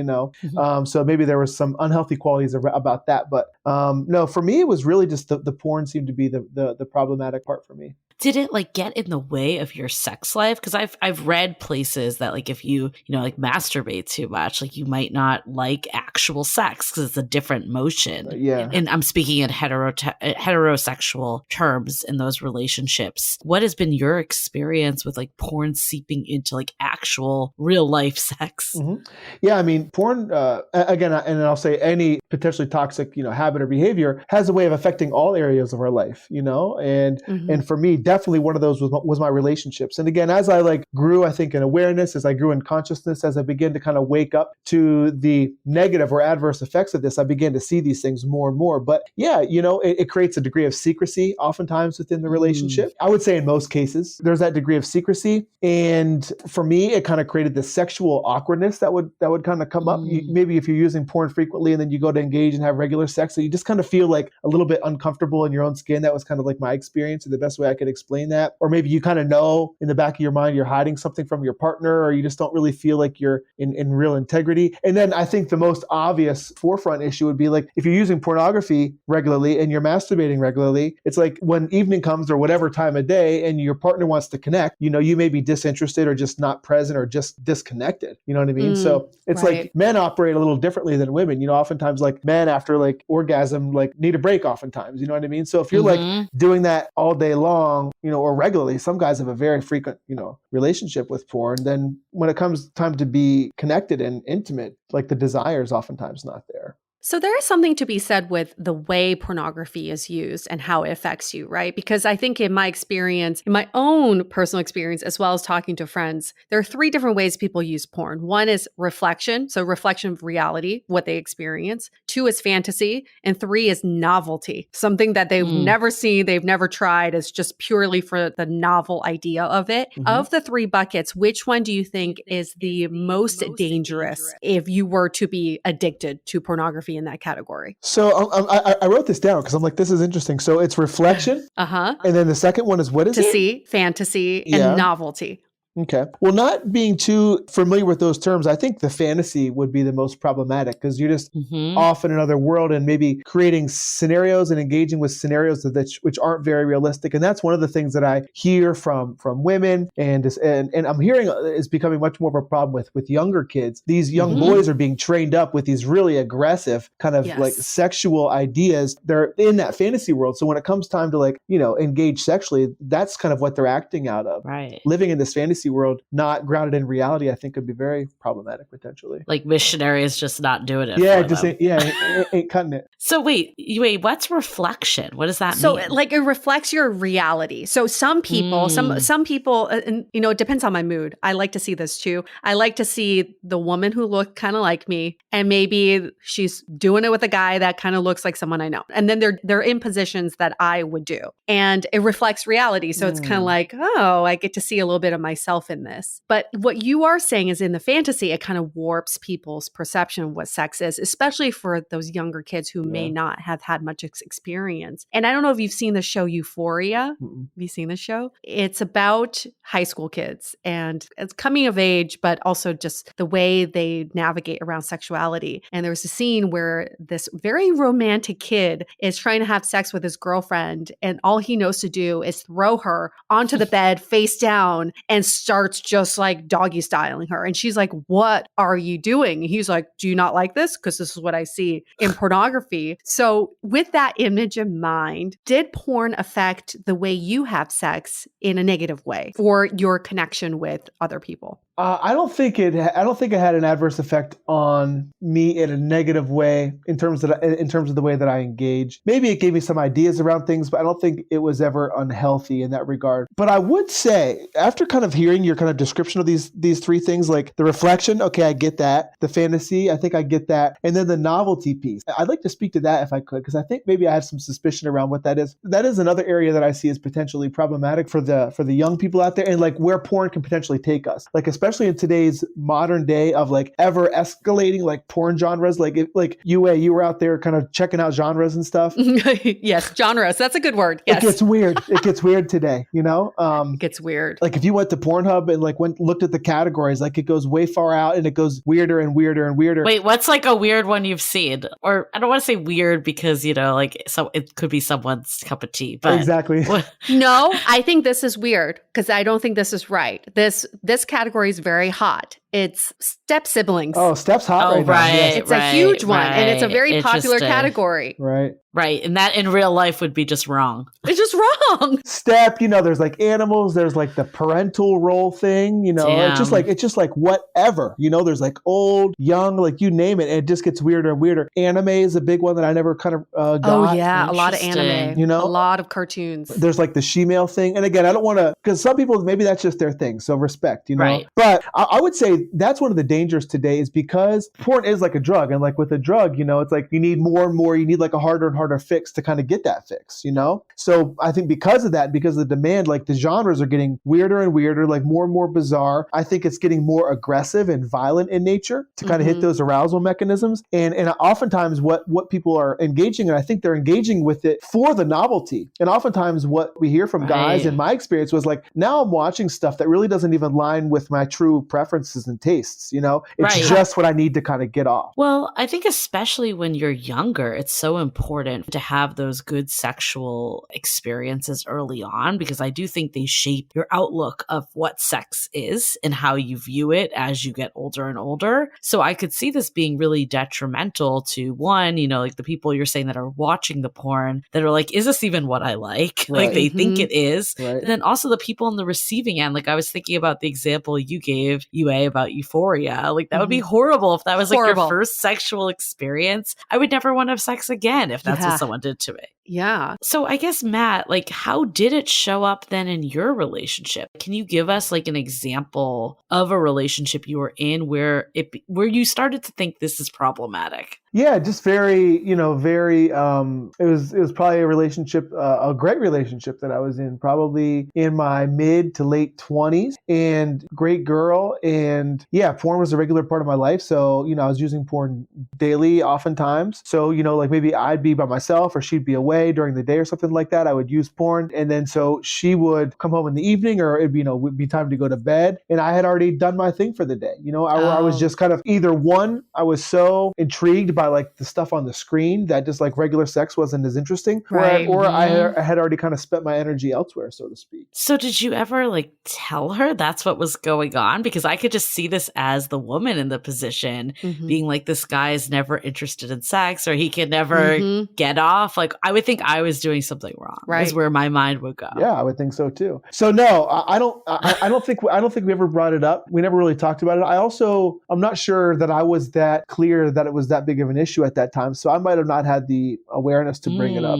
so maybe there was some unhealthy qualities about that. But no, for me, it was really just the porn seemed to be the problematic part for me. Did it get in the way of your sex life? Because I've read places that if you masturbate too much, you might not like actual sex because it's a different motion. Yeah. And I'm speaking in heterosexual terms in those relationships. What has been your experience with porn seeping into actual real life sex? Mm-hmm. Yeah, I mean, porn again, and I'll say any potentially toxic habit or behavior has a way of affecting all areas of our life. And for me, definitely one of those was my relationships. And again, as I like grew, I think in awareness, as I grew in consciousness, as I began to kind of wake up to the negative or adverse effects of this, I began to see these things more and more. But yeah, it creates a degree of secrecy oftentimes within the relationship. I would say in most cases, there's that degree of secrecy. And for me, it kind of created this sexual awkwardness that would kind of come up. Maybe if you're using porn frequently and then you go to engage and have regular sex, so you just kind of feel like a little bit uncomfortable in your own skin. That was kind of like my experience, and the best way I could explain that. Or maybe you kind of know in the back of your mind you're hiding something from your partner, or you just don't really feel like you're in real integrity. And then I think the most obvious forefront issue would be like if you're using pornography regularly and you're masturbating regularly, it's like when evening comes or whatever time of day and your partner wants to connect, you may be disinterested or just not present or just disconnected. You know what I mean? So it's like men operate a little differently than women. Oftentimes like men after like orgasm like need a break oftentimes. You know what I mean? So if you're like doing that all day long, or regularly, some guys have a very frequent, relationship with porn. Then when it comes time to be connected and intimate, like the desire is oftentimes not there. So there is something to be said with the way pornography is used and how it affects you, right? Because I think in my experience, in my own personal experience, as well as talking to friends, there are 3 different ways people use porn. 1 is reflection. So reflection of reality, what they experience. 2 is fantasy. And 3 is novelty, something that they've never seen, they've never tried. It's just purely for the novel idea of it. Of the 3 buckets, which one do you think is the most dangerous if you were to be addicted to pornography in that category? So I wrote this down because I'm like, this is interesting. So it's reflection. And then the second one is what is it? Fantasy, fantasy, and novelty. Okay. Well, not being too familiar with those terms, I think the fantasy would be the most problematic because you're just off in another world and maybe creating scenarios and engaging with scenarios which aren't very realistic. And that's one of the things that I hear from women and I'm hearing is becoming much more of a problem with younger kids. These young boys are being trained up with these really aggressive kind of like sexual ideas. They're in that fantasy world. So when it comes time to like, engage sexually, that's kind of what they're acting out of. Right. Living in this fantasy world, not grounded in reality, I think could be very problematic potentially. Like missionaries just not doing it. Yeah, ain't cutting it. So wait, what's reflection? What does that mean? So like it reflects your reality. So some people, some people, and it depends on my mood. I like to see this too. I like to see the woman who looked kind of like me, and maybe she's doing it with a guy that kind of looks like someone I know, and then they're in positions that I would do, and it reflects reality. So it's kind of like, oh, I get to see a little bit of myself in this. But what you are saying is in the fantasy, it kind of warps people's perception of what sex is, especially for those younger kids who may not have had much experience. And I don't know if you've seen the show Euphoria. Have you seen the show? It's about high school kids and it's coming of age, but also just the way they navigate around sexuality. And there's a scene where this very romantic kid is trying to have sex with his girlfriend, and all he knows to do is throw her onto the bed face down and starts just like doggy styling her. And she's like, what are you doing? And he's like, do you not like this? Because this is what I see in pornography. So with that image in mind, did porn affect the way you have sex in a negative way for your connection with other people? I don't think it had an adverse effect on me in a negative way in terms of the way that I engage. Maybe it gave me some ideas around things, but I don't think it was ever unhealthy in that regard. But I would say, after kind of hearing your kind of description of these 3 things, like the reflection, okay, I get that. The fantasy, I think I get that. And then the novelty piece. I'd like to speak to that if I could, because I think maybe I have some suspicion around what that is. That is another area that I see as potentially problematic for the young people out there, and like where porn can potentially take us. Like especially in today's modern day of like ever escalating like porn genres, like you were out there kind of checking out genres and stuff. Yes, genres. That's a good word. Yes. It gets weird. It gets weird today, It gets weird. Like if you went to Pornhub and like looked at the categories, like it goes way far out and it goes weirder and weirder and weirder. Wait, what's like a weird one you've seen? Or I don't want to say weird because, so it could be someone's cup of tea, but exactly. No, I think this is weird because I don't think this is right. This category is very hot. It's step siblings. Oh, Steph's hot Oh, right now. right. Yes. It's a huge one, and it's a very popular Interesting. category. Right. Right. And that in real life would be just wrong. It's just wrong. Step, there's like animals, there's like the parental role thing, it's just like whatever, there's like old, young, like you name it, and it just gets weirder and weirder. Anime is a big one that I never kind of got. Oh yeah, a lot of anime, Interesting. a lot of cartoons. There's like the she-male thing. And again, I don't want to, because some people, maybe that's just their thing. So respect, Right. But I would say that's one of the dangers today is because porn is like a drug. And like with a drug, it's like you need more and more, you need like a harder and harder fix to kind of get that fix, So I think because of that, because of the demand, like the genres are getting weirder and weirder, like more and more bizarre. I think it's getting more aggressive and violent in nature to kind of hit those arousal mechanisms. And oftentimes what people are engaging in, I think they're engaging with it for the novelty. And oftentimes what we hear from guys in my experience was like, now I'm watching stuff that really doesn't even line with my true preferences and tastes, It's just what I need to kind of get off. Well, I think especially when you're younger, it's so important to have those good sexual experiences early on, because I do think they shape your outlook of what sex is and how you view it as you get older and older. So I could see this being really detrimental to one, like the people you're saying that are watching the porn that are like, is this even what I like? Right. Like they think it is. Right. And then also the people on the receiving end, like I was thinking about the example you gave, UA, about Euphoria. Like that would be horrible if that was like your first sexual experience. I would never want to have sex again if that's what someone did to me. Yeah. So I guess, Matt, like how did it show up then in your relationship? Can you give us like an example of a relationship you were in where you started to think this is problematic? Yeah, just very, it was probably a relationship, a great relationship that I was in, probably in my mid to late 20s, and great girl. And yeah, porn was a regular part of my life. So, I was using porn daily oftentimes. So, like maybe I'd be by myself or she'd be away during the day or something like that. I would use porn. And then so she would come home in the evening, or it'd be, would be time to go to bed. And I had already done my thing for the day. I was just kind of either one, I was so intrigued by like the stuff on the screen that just like regular sex wasn't as interesting, right. or I had already kind of spent my energy elsewhere, so to speak. So did you ever like tell her that's what was going on? Because I could just see this as the woman in the position being like, this guy is never interested in sex, or he can never get off. Like I would think I was doing something wrong. Right. Is where my mind would go. Yeah, I would think so too. So no, I don't think we ever brought it up. We never really talked about it. I'm not sure that I was that clear that it was that big of an issue at that time. So I might have not had the awareness to bring it up,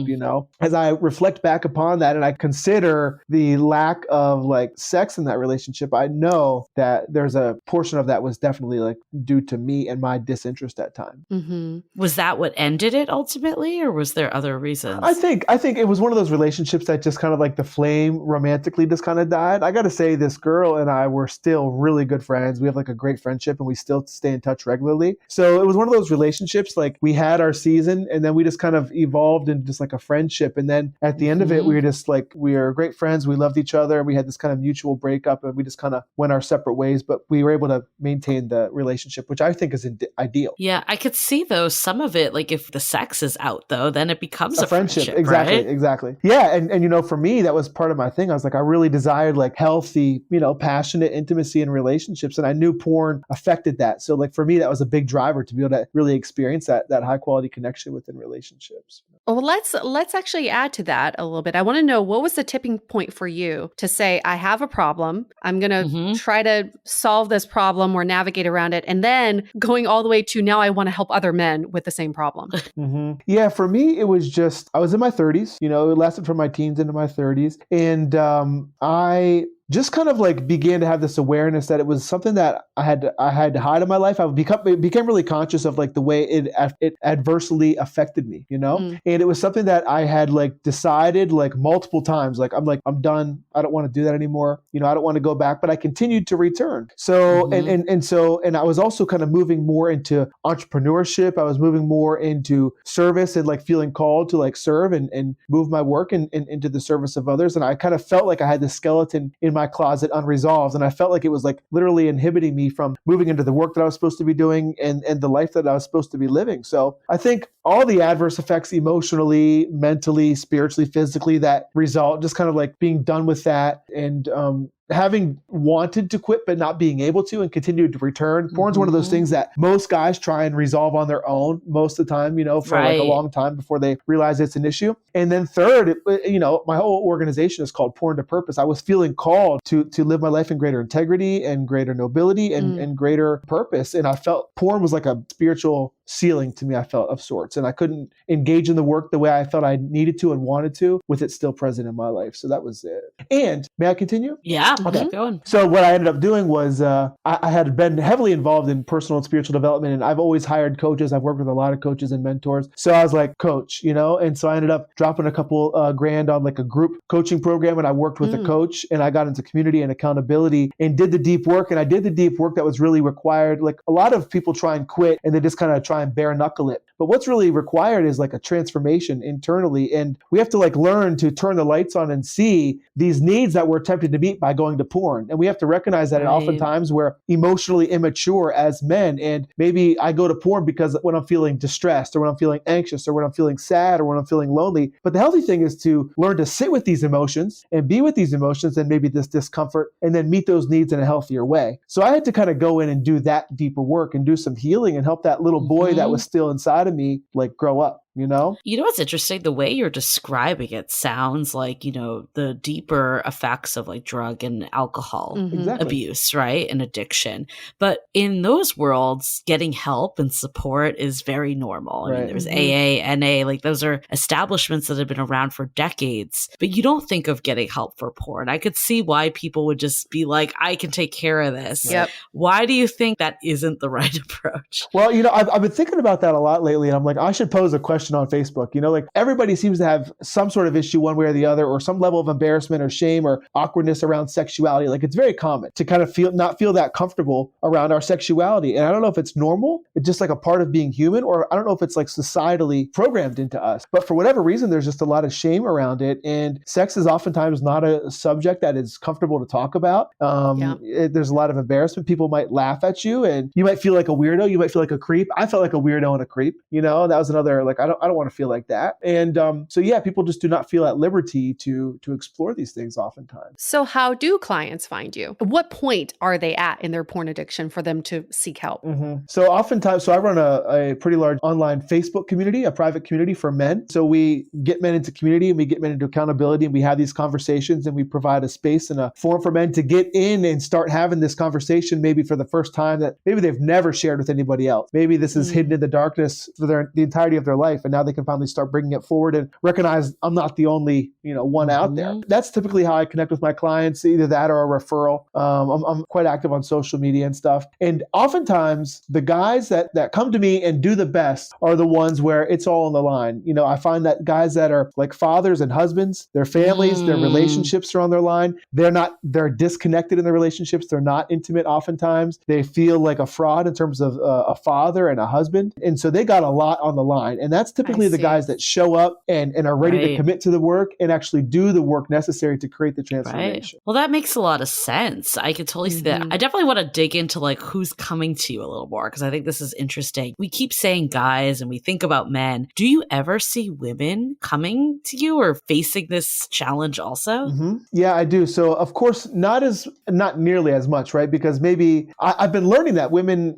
As I reflect back upon that and I consider the lack of like sex in that relationship, I know that there's a portion of that was definitely like due to me and my disinterest at time. Was that what ended it ultimately, or was there other reasons? I think it was one of those relationships that just kind of like the flame romantically just kind of died. I got to say, this girl and I were still really good friends. We have like a great friendship and we still stay in touch regularly. So it was one of those relationships, like we had our season and then we just kind of evolved into just like a friendship. And then at the end of it, we were just like, we were great friends. We loved each other. And we had this kind of mutual breakup and we just kind of went our separate ways, but we were able to maintain the relationship, which I think is ideal. Yeah, I could see though some of it, like if the sex is out though, then it becomes a friendship. Exactly. Right? Exactly. Yeah. And for me, that was part of my thing. I was like, I really desired like healthy, passionate intimacy in relationships. And I knew porn affected that. So like for me, that was a big driver to be able to really experience that high quality connection within relationships. Well, let's actually add to that a little bit. I want to know, what was the tipping point for you to say, I have a problem. I'm going to try to solve this problem or navigate around it. And then going all the way to now I want to help other men with the same problem. Yeah, for me, it was just, I was in my 30s, it lasted from my teens into my 30s. And I just kind of like began to have this awareness that it was something that I had to hide in my life. I became really conscious of like the way it adversely affected me, and it was something that I had like decided like multiple times, like I'm done. I don't want to do that anymore. I don't want to go back, but I continued to return. So, and I was also kind of moving more into entrepreneurship. I was moving more into service and like feeling called to like serve and move my work into the service of others. And I kind of felt like I had this skeleton in my closet unresolved. And I felt like it was like literally inhibiting me from moving into the work that I was supposed to be doing and the life that I was supposed to be living. So I think all the adverse effects emotionally, mentally, spiritually, physically that result, just kind of like being done with that and having wanted to quit but not being able to and continued to return. Porn's one of those things that most guys try and resolve on their own most of the time, for like a long time before they realize it's an issue. And then third, my whole organization is called Porn to Purpose. I was feeling called to live my life in greater integrity and greater nobility and greater purpose. And I felt porn was like a spiritual ceiling to me, I felt, of sorts. And I couldn't engage in the work the way I felt I needed to and wanted to with it still present in my life. So that was it. And may I continue? Yeah, okay. Keep going. So what I ended up doing was I had been heavily involved in personal and spiritual development, and I've always hired coaches. I've worked with a lot of coaches and mentors. So I was like, coach, and so I ended up dropping a couple grand on like a group coaching program, and I worked with a coach, and I got into community and accountability and did the deep work. And I did the deep work that was really required. Like a lot of people try and quit and they just kind of try and bare knuckle it. But what's really required is like a transformation internally. And we have to like learn to turn the lights on and see these needs that we're tempted to meet by going to porn. And we have to recognize that oftentimes we're emotionally immature as men. And maybe I go to porn because when I'm feeling distressed or when I'm feeling anxious or when I'm feeling sad or when I'm feeling lonely. But the healthy thing is to learn to sit with these emotions and be with these emotions and maybe this discomfort and then meet those needs in a healthier way. So I had to kind of go in and do that deeper work and do some healing and help that little boy that was still inside of me like grow up. You know what's interesting? The way you're describing it sounds like, the deeper effects of like drug and alcohol abuse, right? And addiction. But in those worlds, getting help and support is very normal. I mean, there's AA, NA, like those are establishments that have been around for decades, but you don't think of getting help for porn. I could see why people would just be like, I can take care of this. Yep. Why do you think that isn't the right approach? Well, I've been thinking about that a lot lately, and I'm like, I should pose a question on Facebook. Like everybody seems to have some sort of issue one way or the other, or some level of embarrassment or shame or awkwardness around sexuality. Like it's very common to kind of not feel that comfortable around our sexuality. And I don't know if it's normal, it's just like a part of being human, or I don't know if it's like societally programmed into us. But for whatever reason, there's just a lot of shame around it. And sex is oftentimes not a subject that is comfortable to talk about. There's a lot of embarrassment. People might laugh at you and you might feel like a weirdo. You might feel like a creep. I felt like a weirdo and a creep. That was another, like, I don't want to feel like that. And so people just do not feel at liberty to explore these things oftentimes. So how do clients find you? At what point are they at in their porn addiction for them to seek help? So oftentimes, I run a pretty large online Facebook community, a private community for men. So we get men into community and we get men into accountability and we have these conversations and we provide a space and a forum for men to get in and start having this conversation maybe for the first time that maybe they've never shared with anybody else. Maybe this is hidden in the darkness for the entirety of their life, and now they can finally start bringing it forward and recognize I'm not the only one out there. That's typically how I connect with my clients, either that or a referral. I'm quite active on social media and stuff. And oftentimes the guys that come to me and do the best are the ones where it's all on the line. I find that guys that are like fathers and husbands, their families, their relationships are on their line. They're disconnected in their relationships. They're not intimate oftentimes. They feel like a fraud in terms of a father and a husband. And so they got a lot on the line. And that's typically the guys that show up and are ready to commit to the work and actually do the work necessary to create the transformation. Well, that makes a lot of sense. I could totally see that. I definitely want to dig into like who's coming to you a little more, because I think this is interesting. We keep saying guys and we think about men. Do you ever see women coming to you or facing this challenge also? Yeah, I do. So of course, not nearly as much, right? Because maybe I've been learning that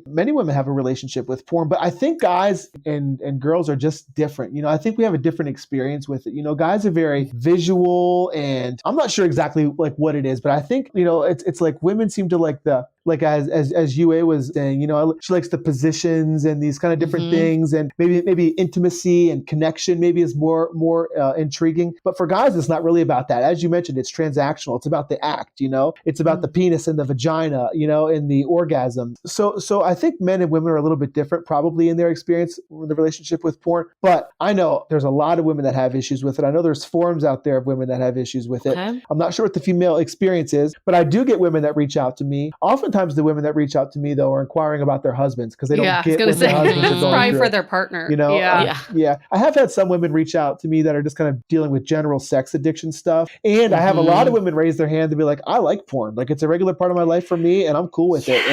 many women have a relationship with porn, but I think guys and girls are just different. I think we have a different experience with it. Guys are very visual, and I'm not sure exactly like what it is, but I think, it's like women seem to like as Yue was saying, she likes the positions and these kind of different things, and maybe intimacy and connection maybe is more intriguing. But for guys, it's not really about that. As you mentioned, it's transactional. It's about the act, it's about the penis and the vagina, and the orgasm. So I think men and women are a little bit different probably in their experience with the relationship with porn. But I know there's a lot of women that have issues with it. I know there's forums out there of women that have issues with it. I'm not sure what the female experience is, but I do get women that reach out to me. Oftentimes the women that reach out to me though are inquiring about their husbands because they don't get what their husbands are going probably through. For their partner. Yeah. I have had some women reach out to me that are just kind of dealing with general sex addiction stuff. And I have a lot of women raise their hand to be like, I like porn. Like it's a regular part of my life for me and I'm cool with it.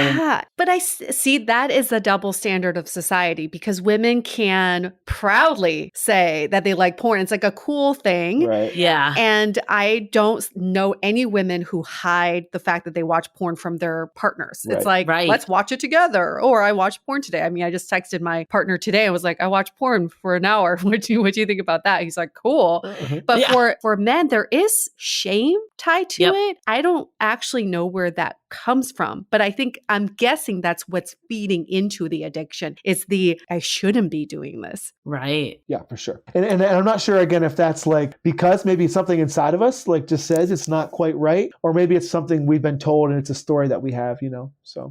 But I see that is the double standard of society, because women can proudly say that they like porn. It's like a cool thing. Right. Yeah. And I don't know any women who hide the fact that they watch porn from their partners. It's like, let's watch it together. Or I watched porn today. I mean, I just texted my partner today. I was like, I watched porn for an hour. What do you think about that? He's like, cool. But for men, there is shame tied to it. I don't actually know where that comes from, but I'm guessing that's what's feeding into the addiction. It's the, I shouldn't be doing this. Right. Yeah, for sure. And I'm not sure, again, if that's like, because maybe something inside of us like just says it's not quite right, or maybe it's something we've been told and it's a story that we have, so.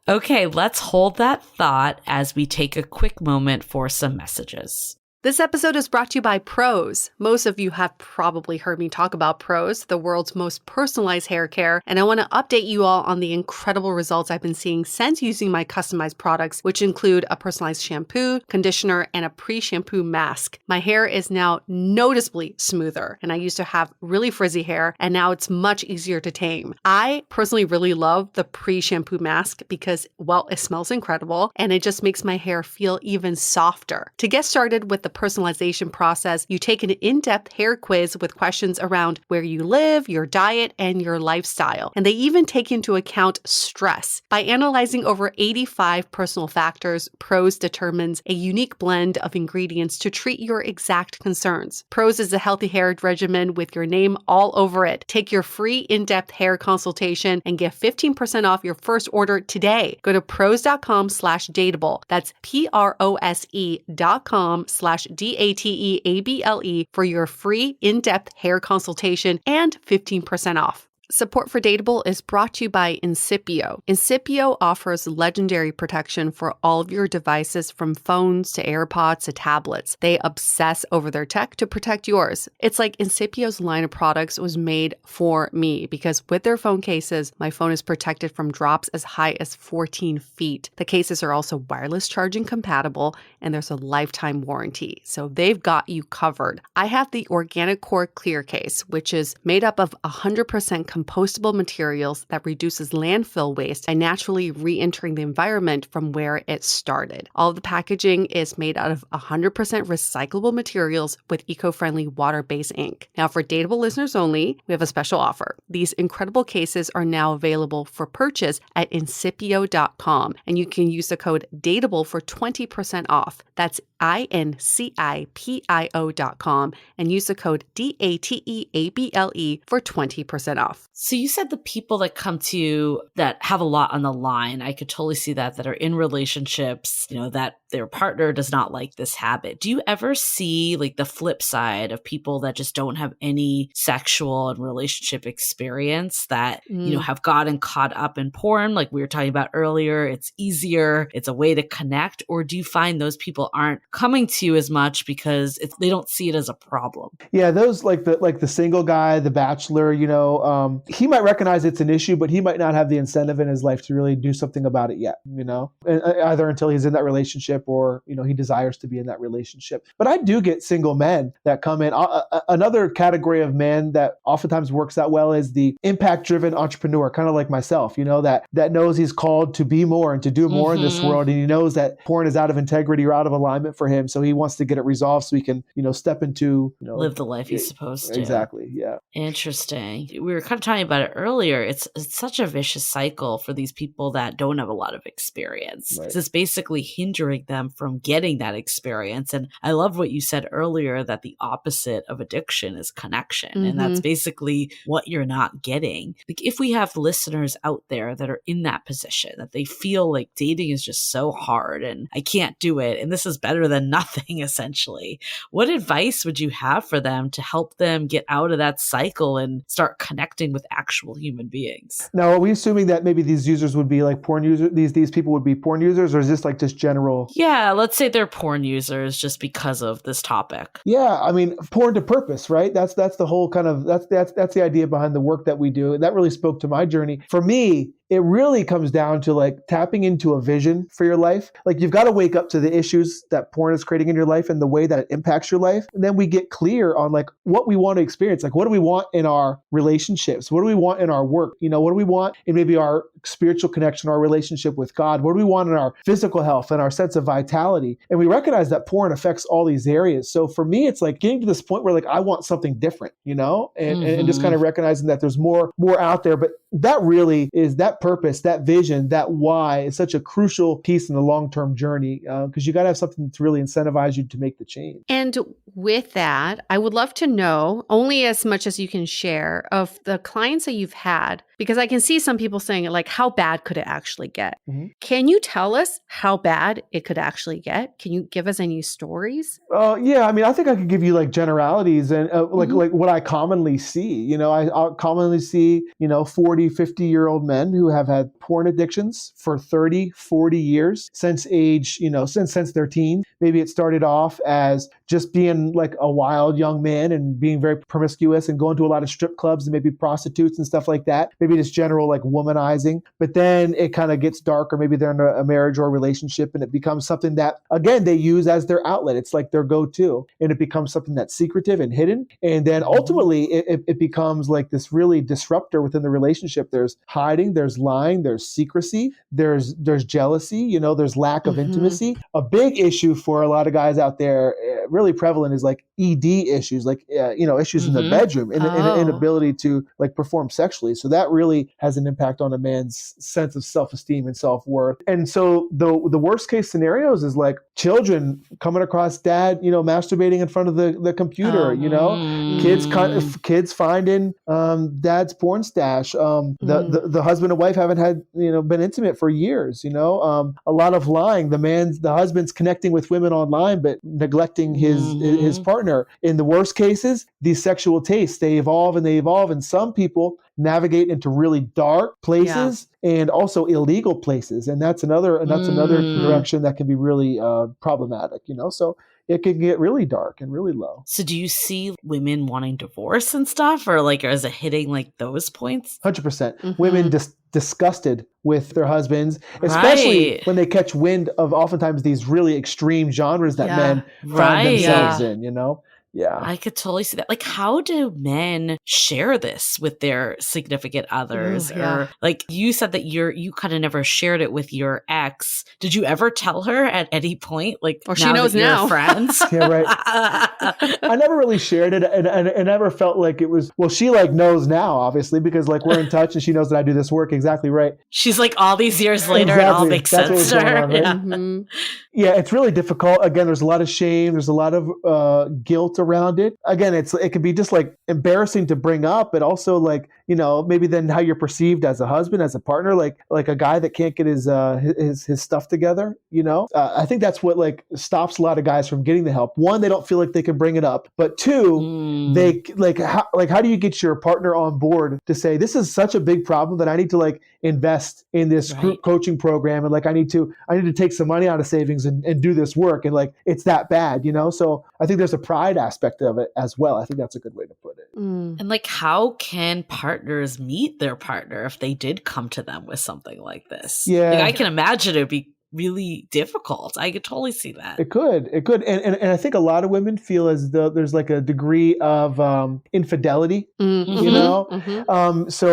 Okay, let's hold that thought as we take a quick moment for some messages. This episode is brought to you by Prose. Most of you have probably heard me talk about Prose, the world's most personalized hair care, and I want to update you all on the incredible results I've been seeing since using my customized products, which include a personalized shampoo, conditioner, and a pre-shampoo mask. My hair is now noticeably smoother, and I used to have really frizzy hair, and now it's much easier to tame. I personally really love the pre-shampoo mask because, well, it smells incredible, and it just makes my hair feel even softer. To get started with the personalization process, you take an in-depth hair quiz with questions around where you live, your diet, and your lifestyle. And they even take into account stress. By analyzing over 85 personal factors, Prose determines a unique blend of ingredients to treat your exact concerns. Prose is a healthy hair regimen with your name all over it. Take your free in-depth hair consultation and get 15% off your first order today. Go to prose.com/dateable. That's prose.com/DATEABLE for your free in-depth hair consultation and 15% off. Support for Dateable is brought to you by Incipio. Incipio offers legendary protection for all of your devices, from phones to AirPods to tablets. They obsess over their tech to protect yours. It's like Incipio's line of products was made for me, because with their phone cases, my phone is protected from drops as high as 14 feet. The cases are also wireless charging compatible, and there's a lifetime warranty, so they've got you covered. I have the Organic Core Clear Case, which is made up of 100% compostable materials that reduces landfill waste by naturally re-entering the environment from where it started. All of the packaging is made out of 100% recyclable materials with eco-friendly water-based ink. Now, for Dateable listeners only, we have a special offer. These incredible cases are now available for purchase at incipio.com, and you can use the code DATEABLE for 20% off. That's incipio.com and use the code DATEABLE for 20% off. So you said the people that come to you that have a lot on the line, I could totally see that are in relationships, that their partner does not like this habit. Do you ever see like the flip side of people that just don't have any sexual and relationship experience that, have gotten caught up in porn? Like we were talking about earlier, it's easier, it's a way to connect. Or do you find those people aren't coming to you as much because they don't see it as a problem? Yeah, those like the single guy, the bachelor, he might recognize it's an issue, but he might not have the incentive in his life to really do something about it yet, and either until he's in that relationship or, he desires to be in that relationship. But I do get single men that come in. Another category of men that oftentimes works out well is the impact-driven entrepreneur, kind of like myself, that knows he's called to be more and to do more in this world. And he knows that porn is out of integrity or out of alignment for him. So he wants to get it resolved so he can, step into, live the life he's supposed to. Exactly. Yeah. Interesting. We were kind of talking about it earlier. It's such a vicious cycle for these people that don't have a lot of experience. Right. It's basically hindering them from getting that experience. And I love what you said earlier, that the opposite of addiction is connection. And that's basically what you're not getting. Like if we have listeners out there that are in that position, that they feel like dating is just so hard and I can't do it, and this is better than nothing, essentially, what advice would you have for them to help them get out of that cycle and start connecting with actual human beings? Now, are we assuming that maybe these users would be like porn users? These people would be porn users, or is this like just general? Yeah, let's say they're porn users just because of this topic. Yeah, I mean, porn to purpose, right? That's the whole kind of that's the idea behind the work that we do, and that really spoke to my journey. For me, it really comes down to like tapping into a vision for your life. Like you've got to wake up to the issues that porn is creating in your life and the way that it impacts your life. And then we get clear on like what we want to experience. Like what do we want in our relationships? What do we want in our work? You know, what do we want in maybe our spiritual connection, our relationship with God? What do we want in our physical health and our sense of vitality? And we recognize that porn affects all these areas. So for me, it's like getting to this point where like I want something different, you know, and just kind of recognizing that there's more out there. But that really is that purpose, that vision, that why is such a crucial piece in the long-term journey because you got to have something to really incentivize you to make the change. And with that, I would love to know only as much as you can share of the clients that you've had, because I can see some people saying like, how bad could it actually get? Mm-hmm. Can you tell us how bad it could actually get? Can you give us any stories? Yeah, I mean, I think I could give you like generalities and like what I commonly see. You know, I commonly see, 40, 50-year-old men who have had porn addictions for 30, 40 years since age, since their teens. Maybe it started off as just being like a wild young man and being very promiscuous and going to a lot of strip clubs and maybe prostitutes and stuff like that. Maybe just general like womanizing. But then it kind of gets darker. Maybe they're in a marriage or a relationship and it becomes something that, again, they use as their outlet. It's like their go-to. And it becomes something that's secretive and hidden. And then ultimately it becomes like this really disruptor within the relationship. There's hiding, there's lying, there's secrecy, there's jealousy, there's lack of intimacy. A big issue for a lot of guys out there, really prevalent, is like ED issues, like, issues in the bedroom and inability to like perform sexually. So that really has an impact on a man's sense of self-esteem and self-worth. And so the worst case scenarios is like children coming across dad, masturbating in front of the computer, kids finding dad's porn stash. The husband and wife haven't had, been intimate for years, a lot of lying. The husband's connecting with women online, but neglecting his partner. In the worst cases, these sexual tastes, they evolve. And some people navigate into really dark places and also illegal places. And that's another direction that can be really problematic, So it can get really dark and really low. So do you see women wanting divorce and stuff, or is it hitting like those points? 100%. Women disgusted with their husbands, especially when they catch wind of oftentimes these really extreme genres that men find themselves in, Yeah. I could totally see that. Like, how do men share this with their significant others? Or like you said that you kind of never shared it with your ex. Did you ever tell her at any point? Like, or she knows now. Friends? Yeah, right. I never really shared it, and I never felt like it was. Well, she like knows now, obviously, because like we're in touch, and she knows that I do this work. Exactly right. She's like all these years later, it all makes sense to her. Right? Yeah, it's really difficult. Again, there's a lot of shame. There's a lot of guilt around it. Again, it can be just like embarrassing to bring up, but also like, maybe then how you're perceived as a husband, as a partner, like a guy that can't get his stuff together, I think that's what like stops a lot of guys from getting the help. One, they don't feel like they can bring it up, but two, they how do you get your partner on board to say, this is such a big problem that I need to like invest in this group coaching program. And like, I need to take some money out of savings and do this work. And like, it's that bad, So I think there's a pride aspect of it as well. I think that's a good way to put it. And like, how can partners meet their partner if they did come to them with something like this? Yeah. Like, I can imagine it'd be really difficult. I could totally see that. It could. And I think a lot of women feel as though there's like a degree of infidelity, So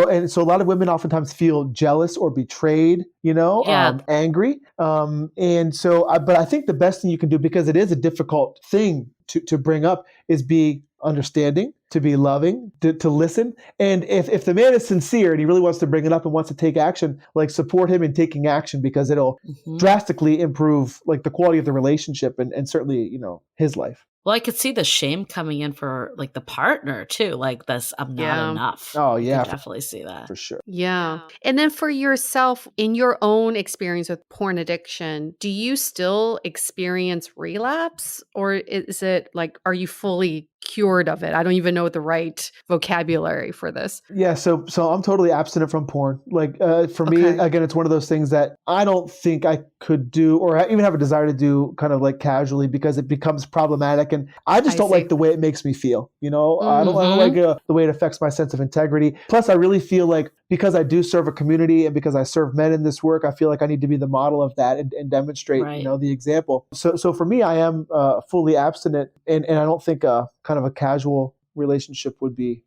a lot of women oftentimes feel jealous or betrayed, angry. But I think the best thing you can do, because it is a difficult thing to bring up, is be understanding, to be loving, to listen. And if the man is sincere and he really wants to bring it up and wants to take action, like support him in taking action, because it'll drastically improve like the quality of the relationship and certainly, his life. Well, I could see the shame coming in for like the partner too, like this, I'm not enough. Oh yeah. I can definitely see that. For sure. Yeah. And then for yourself, in your own experience with porn addiction, do you still experience relapse, or is it like, are you fully cured of it? I don't even know the right vocabulary for this. Yeah. So I'm totally abstinent from porn. Like for me, again, it's one of those things that I don't think I could do or even have a desire to do kind of like casually, because it becomes problematic And I just I don't see. like the way it makes me feel. I don't Mhm. like the way it affects my sense of integrity. Plus, I really feel like because I do serve a community and because I serve men in this work, I feel like I need to be the model of that and demonstrate, Right. the example. So for me, I am fully abstinent, and I don't think kind of a casual relationship would be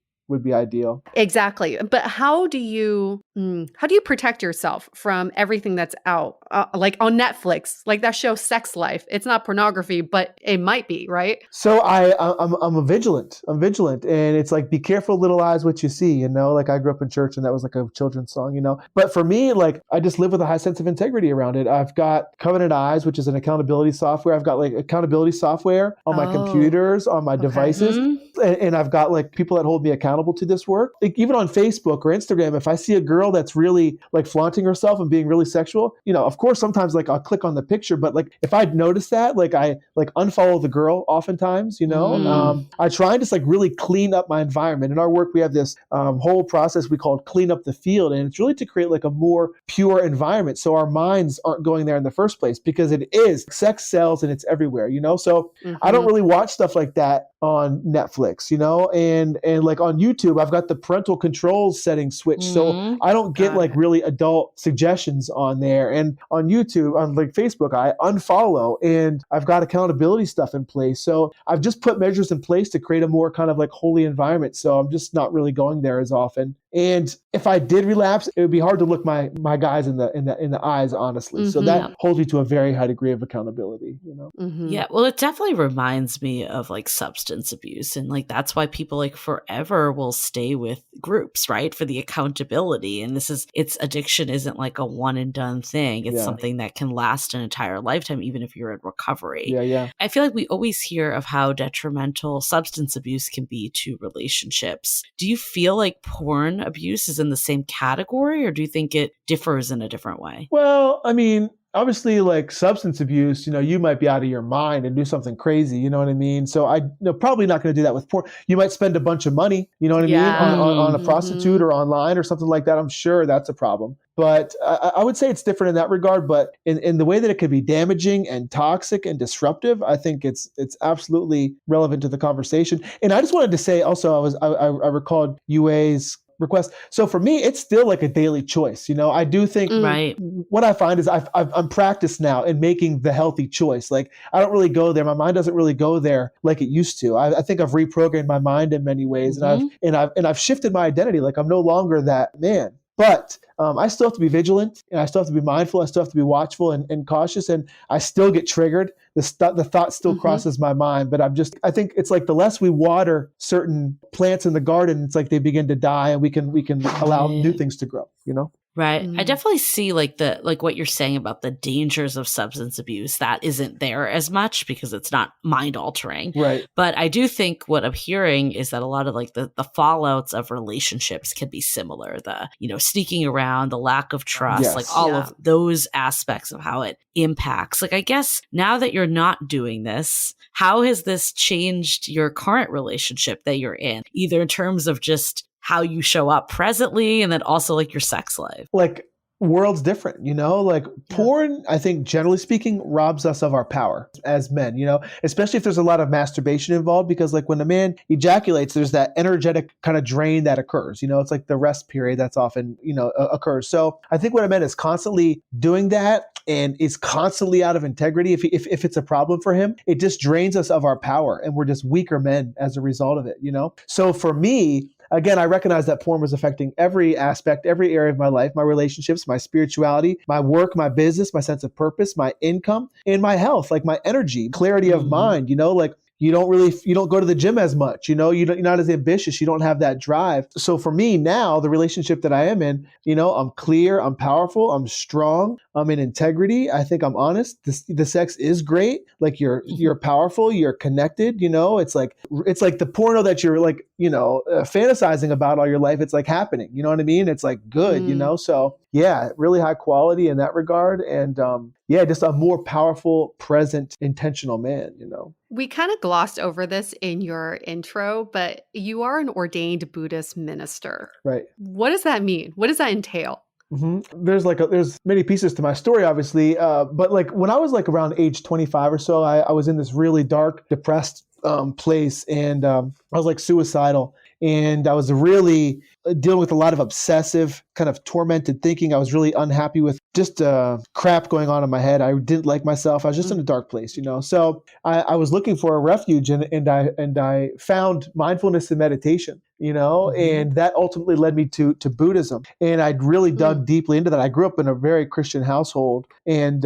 ideal. Exactly. But how do you protect yourself from everything that's out? Like on Netflix, like that show Sex Life. It's not pornography, but it might be, right? So I'm a vigilant. I'm vigilant, and it's like, be careful, little eyes, what you see. Like I grew up in church, and that was like a children's song. But for me, like I just live with a high sense of integrity around it. I've got Covenant Eyes, which is an accountability software. I've got like accountability software on my computers, on my devices, and I've got like people that hold me accountable to this work. Like even on Facebook or Instagram, if I see a girl that's really like flaunting herself and being really sexual, of course sometimes like I'll click on the picture, but like if I notice that, like I like unfollow the girl oftentimes. I try and just like really clean up my environment. In our work, we have this whole process we call clean up the field, and it's really to create like a more pure environment, so our minds aren't going there in the first place, because it is sex sells and it's everywhere. So I don't really watch stuff like that on Netflix, and like on YouTube, I've got the parental controls settings switched, so I don't get like really adult suggestions on there. And on YouTube, on like Facebook, I unfollow, and I've got accountability stuff in place. So I've just put measures in place to create a more kind of like holy environment. So I'm just not really going there as often. And if I did relapse, it would be hard to look my guys in the eyes, honestly. So that holds me to a very high degree of accountability. Yeah, well, it definitely reminds me of like substance abuse, and like that's why people like forever will stay with groups, right? For the accountability. And its addiction isn't like a one and done thing. It's something that can last an entire lifetime, even if you're in recovery. Yeah. I feel like we always hear of how detrimental substance abuse can be to relationships. Do you feel like porn abuse is in the same category, or do you think it differs in a different way? Well, I mean, obviously, like substance abuse, you might be out of your mind and do something crazy, you know what I mean? So probably not going to do that with porn. You might spend a bunch of money, you know what I mean, on a prostitute or online or something like that. I'm sure that's a problem. But I would say it's different in that regard. But in the way that it could be damaging and toxic and disruptive, I think it's absolutely relevant to the conversation. And I just wanted to say also, I recalled UA's request. So for me, it's still like a daily choice. I do think what I find is I'm practiced now in making the healthy choice. Like I don't really go there. My mind doesn't really go there like it used to. I think I've reprogrammed my mind in many ways, and I've shifted my identity. Like I'm no longer that man. But I still have to be vigilant, and I still have to be mindful. I still have to be watchful and cautious, and I still get triggered. The thought still crosses my mind, but I think it's like the less we water certain plants in the garden, it's like they begin to die, and we can allow new things to grow, Right. I definitely see like what you're saying about the dangers of substance abuse. That isn't there as much because it's not mind altering. Right. But I do think what I'm hearing is that a lot of like the fallouts of relationships can be similar. The, sneaking around, the lack of trust, like all of those aspects of how it impacts. Like, I guess now that you're not doing this, how has this changed your current relationship that you're in? Either in terms of just how you show up presently, and then also like your sex life. Like world's different, like porn, I think generally speaking, robs us of our power as men, especially if there's a lot of masturbation involved, because like when a man ejaculates, there's that energetic kind of drain that occurs, it's like the rest period that's often, occurs. So I think what I meant is constantly doing that and is constantly out of integrity. If it's a problem for him, it just drains us of our power, and we're just weaker men as a result of it, So for me, again, I recognize that porn was affecting every aspect, every area of my life, my relationships, my spirituality, my work, my business, my sense of purpose, my income, and my health, like my energy, clarity of mind, like you don't go to the gym as much, you're not as ambitious, you don't have that drive. So for me now, the relationship that I am in, I'm clear, I'm powerful, I'm strong, I'm in integrity. I think I'm honest. The sex is great. Like you're powerful, you're connected, it's like the porno that you're like, fantasizing about all your life. It's like happening, you know what I mean? It's like good, so yeah, really high quality in that regard. And just a more powerful, present, intentional man, We kind of glossed over this in your intro, but you are an ordained Buddhist minister. Right. What does that mean? What does that entail? Mm-hmm. There's many pieces to my story, obviously. But like when I was like around age 25 or so, I was in this really dark, depressed place, and I was like suicidal, and I was really dealing with a lot of obsessive kind of tormented thinking. I was really unhappy with just crap going on in my head. I didn't like myself. I was just in a dark place, So I was looking for a refuge, and I found mindfulness and meditation, and that ultimately led me to Buddhism. And I'd really dug deeply into that. I grew up in a very Christian household, and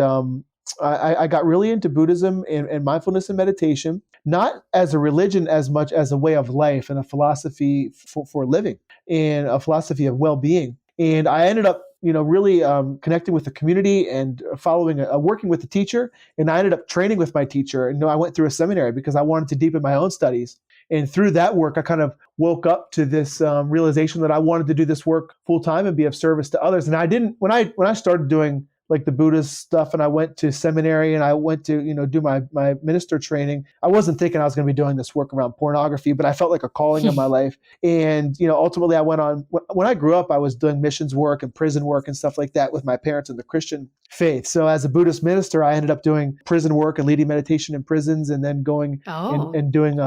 I got really into Buddhism and mindfulness and meditation, not as a religion as much as a way of life and a philosophy for living and a philosophy of well-being. And I ended up, really connecting with the community and working with the teacher. And I ended up training with my teacher. And I went through a seminary because I wanted to deepen my own studies. And through that work, I kind of woke up to this realization that I wanted to do this work full time and be of service to others. And I didn't, when I started doing like the Buddhist stuff, and I went to seminary, and I went to, do my minister training, I wasn't thinking I was going to be doing this work around pornography, but I felt like a calling in my life. And, ultimately I went on, when I grew up, I was doing missions work and prison work and stuff like that with my parents in the Christian faith. So as a Buddhist minister, I ended up doing prison work and leading meditation in prisons, and then going and doing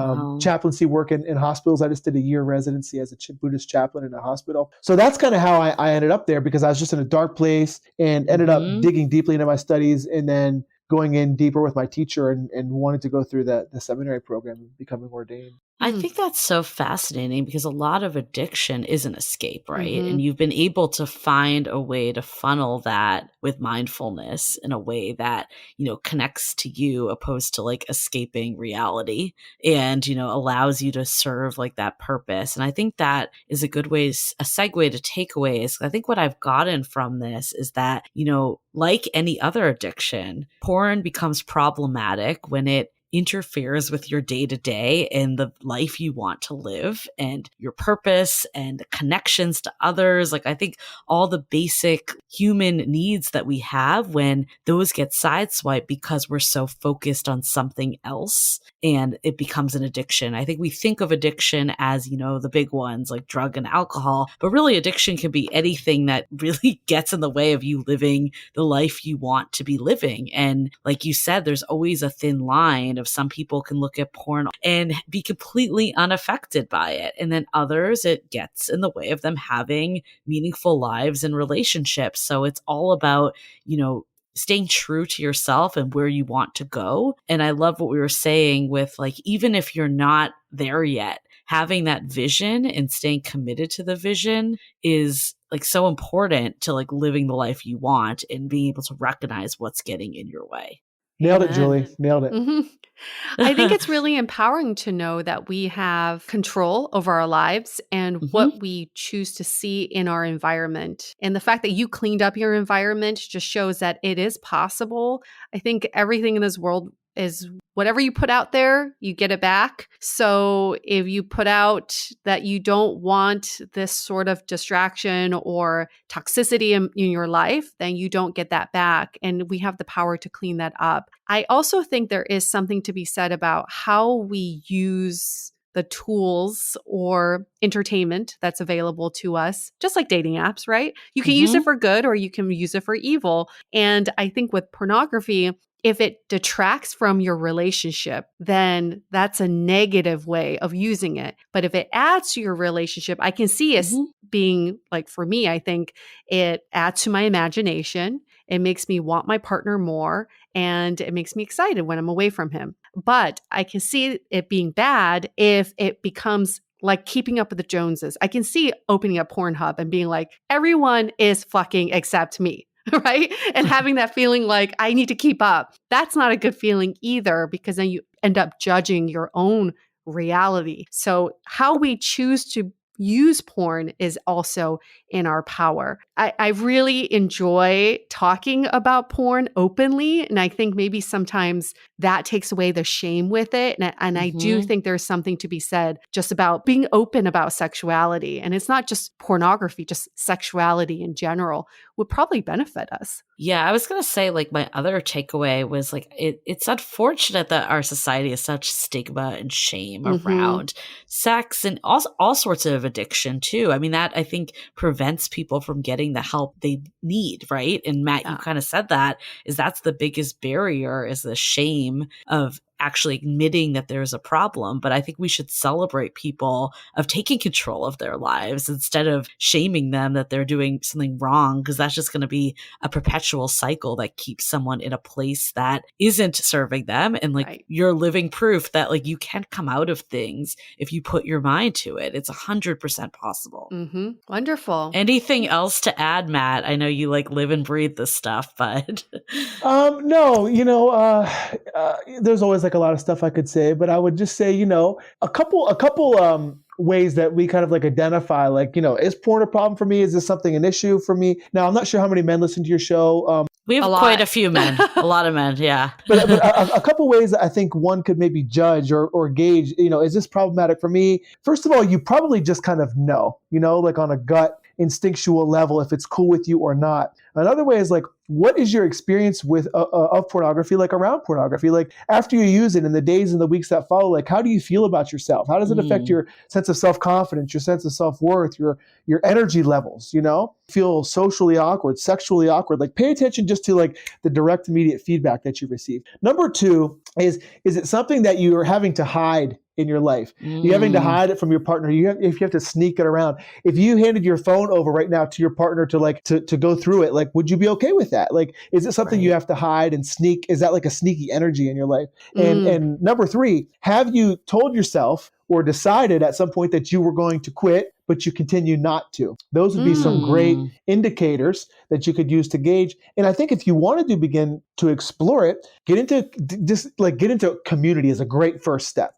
chaplaincy work in hospitals. I just did a year residency as a Buddhist chaplain in a hospital. So that's kind of how I ended up there, because I was just in a dark place and ended up digging deeply into my studies, and then going in deeper with my teacher and wanted to go through the seminary program and becoming ordained. I think that's so fascinating, because a lot of addiction is an escape, right? And you've been able to find a way to funnel that with mindfulness in a way that, connects to you, opposed to like escaping reality, and, allows you to serve like that purpose. And I think that is a good way, a segue to takeaways. I think what I've gotten from this is that, like any other addiction, porn becomes problematic when it interferes with your day-to-day and the life you want to live and your purpose and connections to others. Like, I think all the basic human needs that we have, when those get sideswiped because we're so focused on something else, and it becomes an addiction. I think we think of addiction as, the big ones like drug and alcohol, but really addiction can be anything that really gets in the way of you living the life you want to be living. And like you said, there's always a thin line of some people can look at porn and be completely unaffected by it. And then others, it gets in the way of them having meaningful lives and relationships. So it's all about, staying true to yourself and where you want to go. And I love what we were saying with, like, even if you're not there yet, having that vision and staying committed to the vision is like so important to like living the life you want and being able to recognize what's getting in your way. Nailed it, Julie. Nailed it. I think it's really empowering to know that we have control over our lives and what we choose to see in our environment. And the fact that you cleaned up your environment just shows that it is possible. I think everything in this world is whatever you put out there, you get it back. So if you put out that you don't want this sort of distraction or toxicity in your life, then you don't get that back. And we have the power to clean that up. I also think there is something to be said about how we use the tools or entertainment that's available to us, just like dating apps, right? You can use it for good or you can use it for evil. And I think with pornography, if it detracts from your relationship, then that's a negative way of using it. But if it adds to your relationship, I can see it being like, for me, I think it adds to my imagination. It makes me want my partner more, and it makes me excited when I'm away from him. But I can see it being bad if it becomes like keeping up with the Joneses. I can see opening up Pornhub and being like, everyone is fucking except me. Right? And having that feeling like I need to keep up. That's not a good feeling either, because then you end up judging your own reality. So how we choose to use porn is also in our power. I really enjoy talking about porn openly. And I think maybe sometimes that takes away the shame with it. And I do think there's something to be said just about being open about sexuality. And it's not just pornography, just sexuality in general would probably benefit us. Yeah, I was going to say, like, my other takeaway was like, it's unfortunate that our society has such stigma and shame around sex and all sorts of addiction too. I mean, that I think prevents people from getting the help they need, right? And Matt, you kind of said that's the biggest barrier, is the shame of actually admitting that there's a problem. But I think we should celebrate people of taking control of their lives instead of shaming them that they're doing something wrong, because that's just going to be a perpetual cycle that keeps someone in a place that isn't serving them. And like you're living proof that like you can come out of things if you put your mind to it. It's 100% possible. Mm-hmm. Wonderful. Anything else to add, Matt? I know you like live and breathe this stuff, but no, there's always like a lot of stuff I could say, but I would just say, a couple ways that we kind of like identify, like, is porn a problem for me? Is this an issue for me? Now, I'm not sure how many men listen to your show. We have quite a few men, a lot of men, yeah. But a couple ways that I think one could maybe judge or gauge, is this problematic for me? First of all, you probably just kind of know, like on a gut instinctual level, if it's cool with you or not. Another way is like, what is your experience with of pornography, like around pornography? Like after you use it in the days and the weeks that follow, like how do you feel about yourself? How does it affect your sense of self-confidence, your sense of self-worth, your energy levels, Feel socially awkward, sexually awkward? Like pay attention just to like the direct immediate feedback that you receive. Number two is it something that you are having to hide in your life? You're having to hide it from your partner. If you have to sneak it around. If you handed your phone over right now to your partner to go through it, like, would you be okay with that? Like, is it something you have to hide and sneak? Is that like a sneaky energy in your life? And number three, have you told yourself or decided at some point that you were going to quit, but you continue not to? Those would be some great indicators that you could use to gauge. And I think if you wanted to begin to explore it, get into community is a great first step.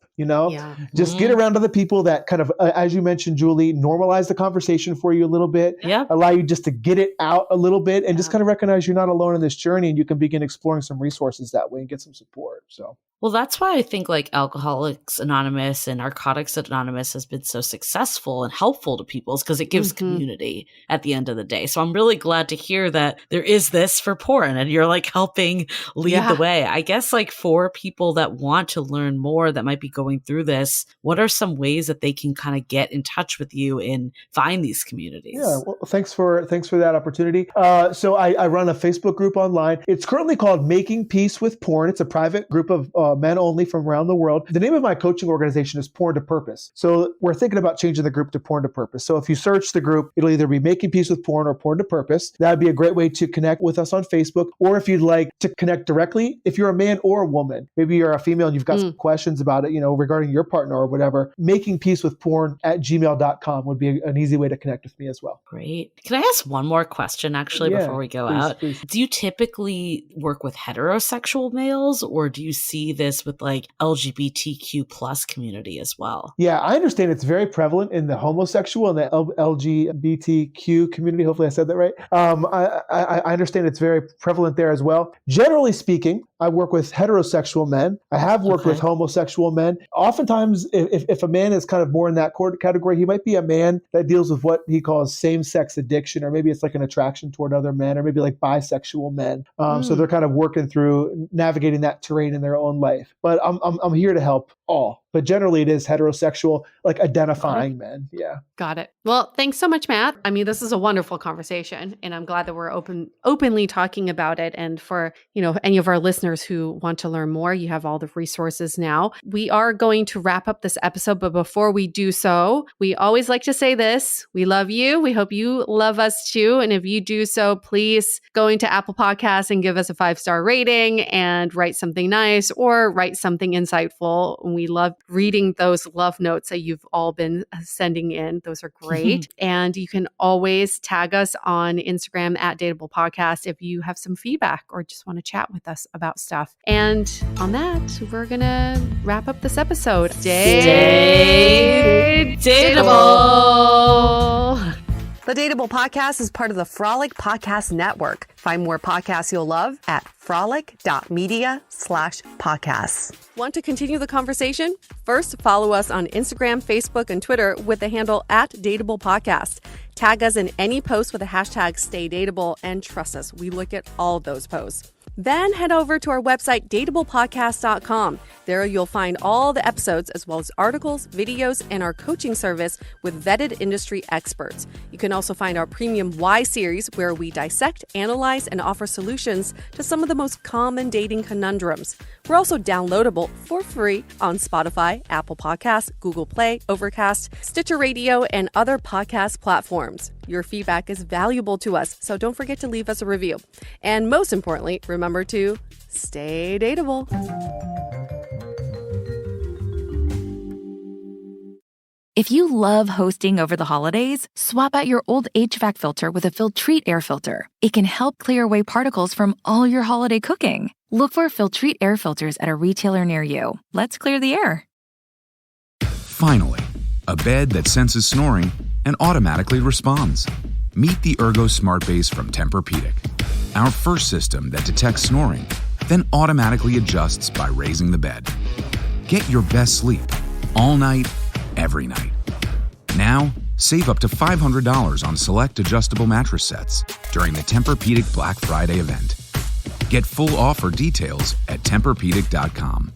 Just get around other people that kind of, as you mentioned, Julie, normalize the conversation for you a little bit, allow you just to get it out a little bit and just kind of recognize you're not alone in this journey, and you can begin exploring some resources that way and get some support. So. Well, that's why I think like Alcoholics Anonymous and Narcotics Anonymous has been so successful and helpful to people, is because it gives community at the end of the day. So I'm really glad to hear that there is this for porn and you're like helping lead the way. I guess like for people that want to learn more, that might be going through this, what are some ways that they can kind of get in touch with you and find these communities? Yeah, well, thanks for that opportunity. So I run a Facebook group online. It's currently called Making Peace with Porn. It's a private group of men only from around the world. The name of my coaching organization is Porn to Purpose. So we're thinking about changing the group to Porn to Purpose. So if you search the group, it'll either be Making Peace with Porn or Porn to Purpose. That'd be a great way to connect with us on Facebook. Or if you'd like to connect directly, if you're a man or a woman, maybe you're a female and you've got some questions about it, regarding your partner or whatever, makingpeacewithporn@gmail.com would be an easy way to connect with me as well. Great. Can I ask one more question actually before we go out? Please. Do you typically work with heterosexual males, or do you see this with like LGBTQ plus community as well? Yeah, I understand it's very prevalent in the homosexual and the LGBTQ community. Hopefully I said that right. I understand it's very prevalent there as well. Generally speaking, I work with heterosexual men. I have worked with homosexual men. Oftentimes, if a man is kind of more in that category, he might be a man that deals with what he calls same-sex addiction, or maybe it's like an attraction toward other men, or maybe like bisexual men. So they're kind of working through navigating that terrain in their own life. But I'm here to help all. But generally it is heterosexual, like identifying men. Yeah. Got it. Well, thanks so much, Matt. I mean, this is a wonderful conversation, and I'm glad that we're openly talking about it. And for, any of our listeners who want to learn more, you have all the resources now. We are going to wrap up this episode, but before we do so, we always like to say this. We love you. We hope you love us too. And if you do so, please go into Apple Podcasts and give us a 5-star rating and write something nice or write something insightful. We love reading those love notes that you've all been sending in. Those are great. And you can always tag us on Instagram at DATEABLE Podcast if you have some feedback or just want to chat with us about stuff. And on that, we're going to wrap up this episode. Stay Dateable. The Dateable Podcast is part of the Frolic Podcast Network. Find more podcasts you'll love at frolic.media/podcasts. Want to continue the conversation? First, follow us on Instagram, Facebook, and Twitter with the handle @Dateable Podcast. Tag us in any post with the hashtag StayDateable, and trust us, we look at all of those posts. Then head over to our website, dateablepodcast.com. There you'll find all the episodes as well as articles, videos, and our coaching service with vetted industry experts. You can also find our premium Why series where we dissect, analyze, and offer solutions to some of the most common dating conundrums. We're also downloadable for free on Spotify, Apple Podcasts, Google Play, Overcast, Stitcher Radio, and other podcast platforms. Your feedback is valuable to us, so don't forget to leave us a review. And most importantly, remember to stay dateable. If you love hosting over the holidays, swap out your old HVAC filter with a Filtrete air filter. It can help clear away particles from all your holiday cooking. Look for Filtrete air filters at a retailer near you. Let's clear the air. Finally, a bed that senses snoring and automatically responds. Meet the Ergo Smart Base from Tempur-Pedic, our first system that detects snoring, then automatically adjusts by raising the bed. Get your best sleep all night, every night. Now, save up to $500 on select adjustable mattress sets during the Tempur-Pedic Black Friday event. Get full offer details at TempurPedic.com.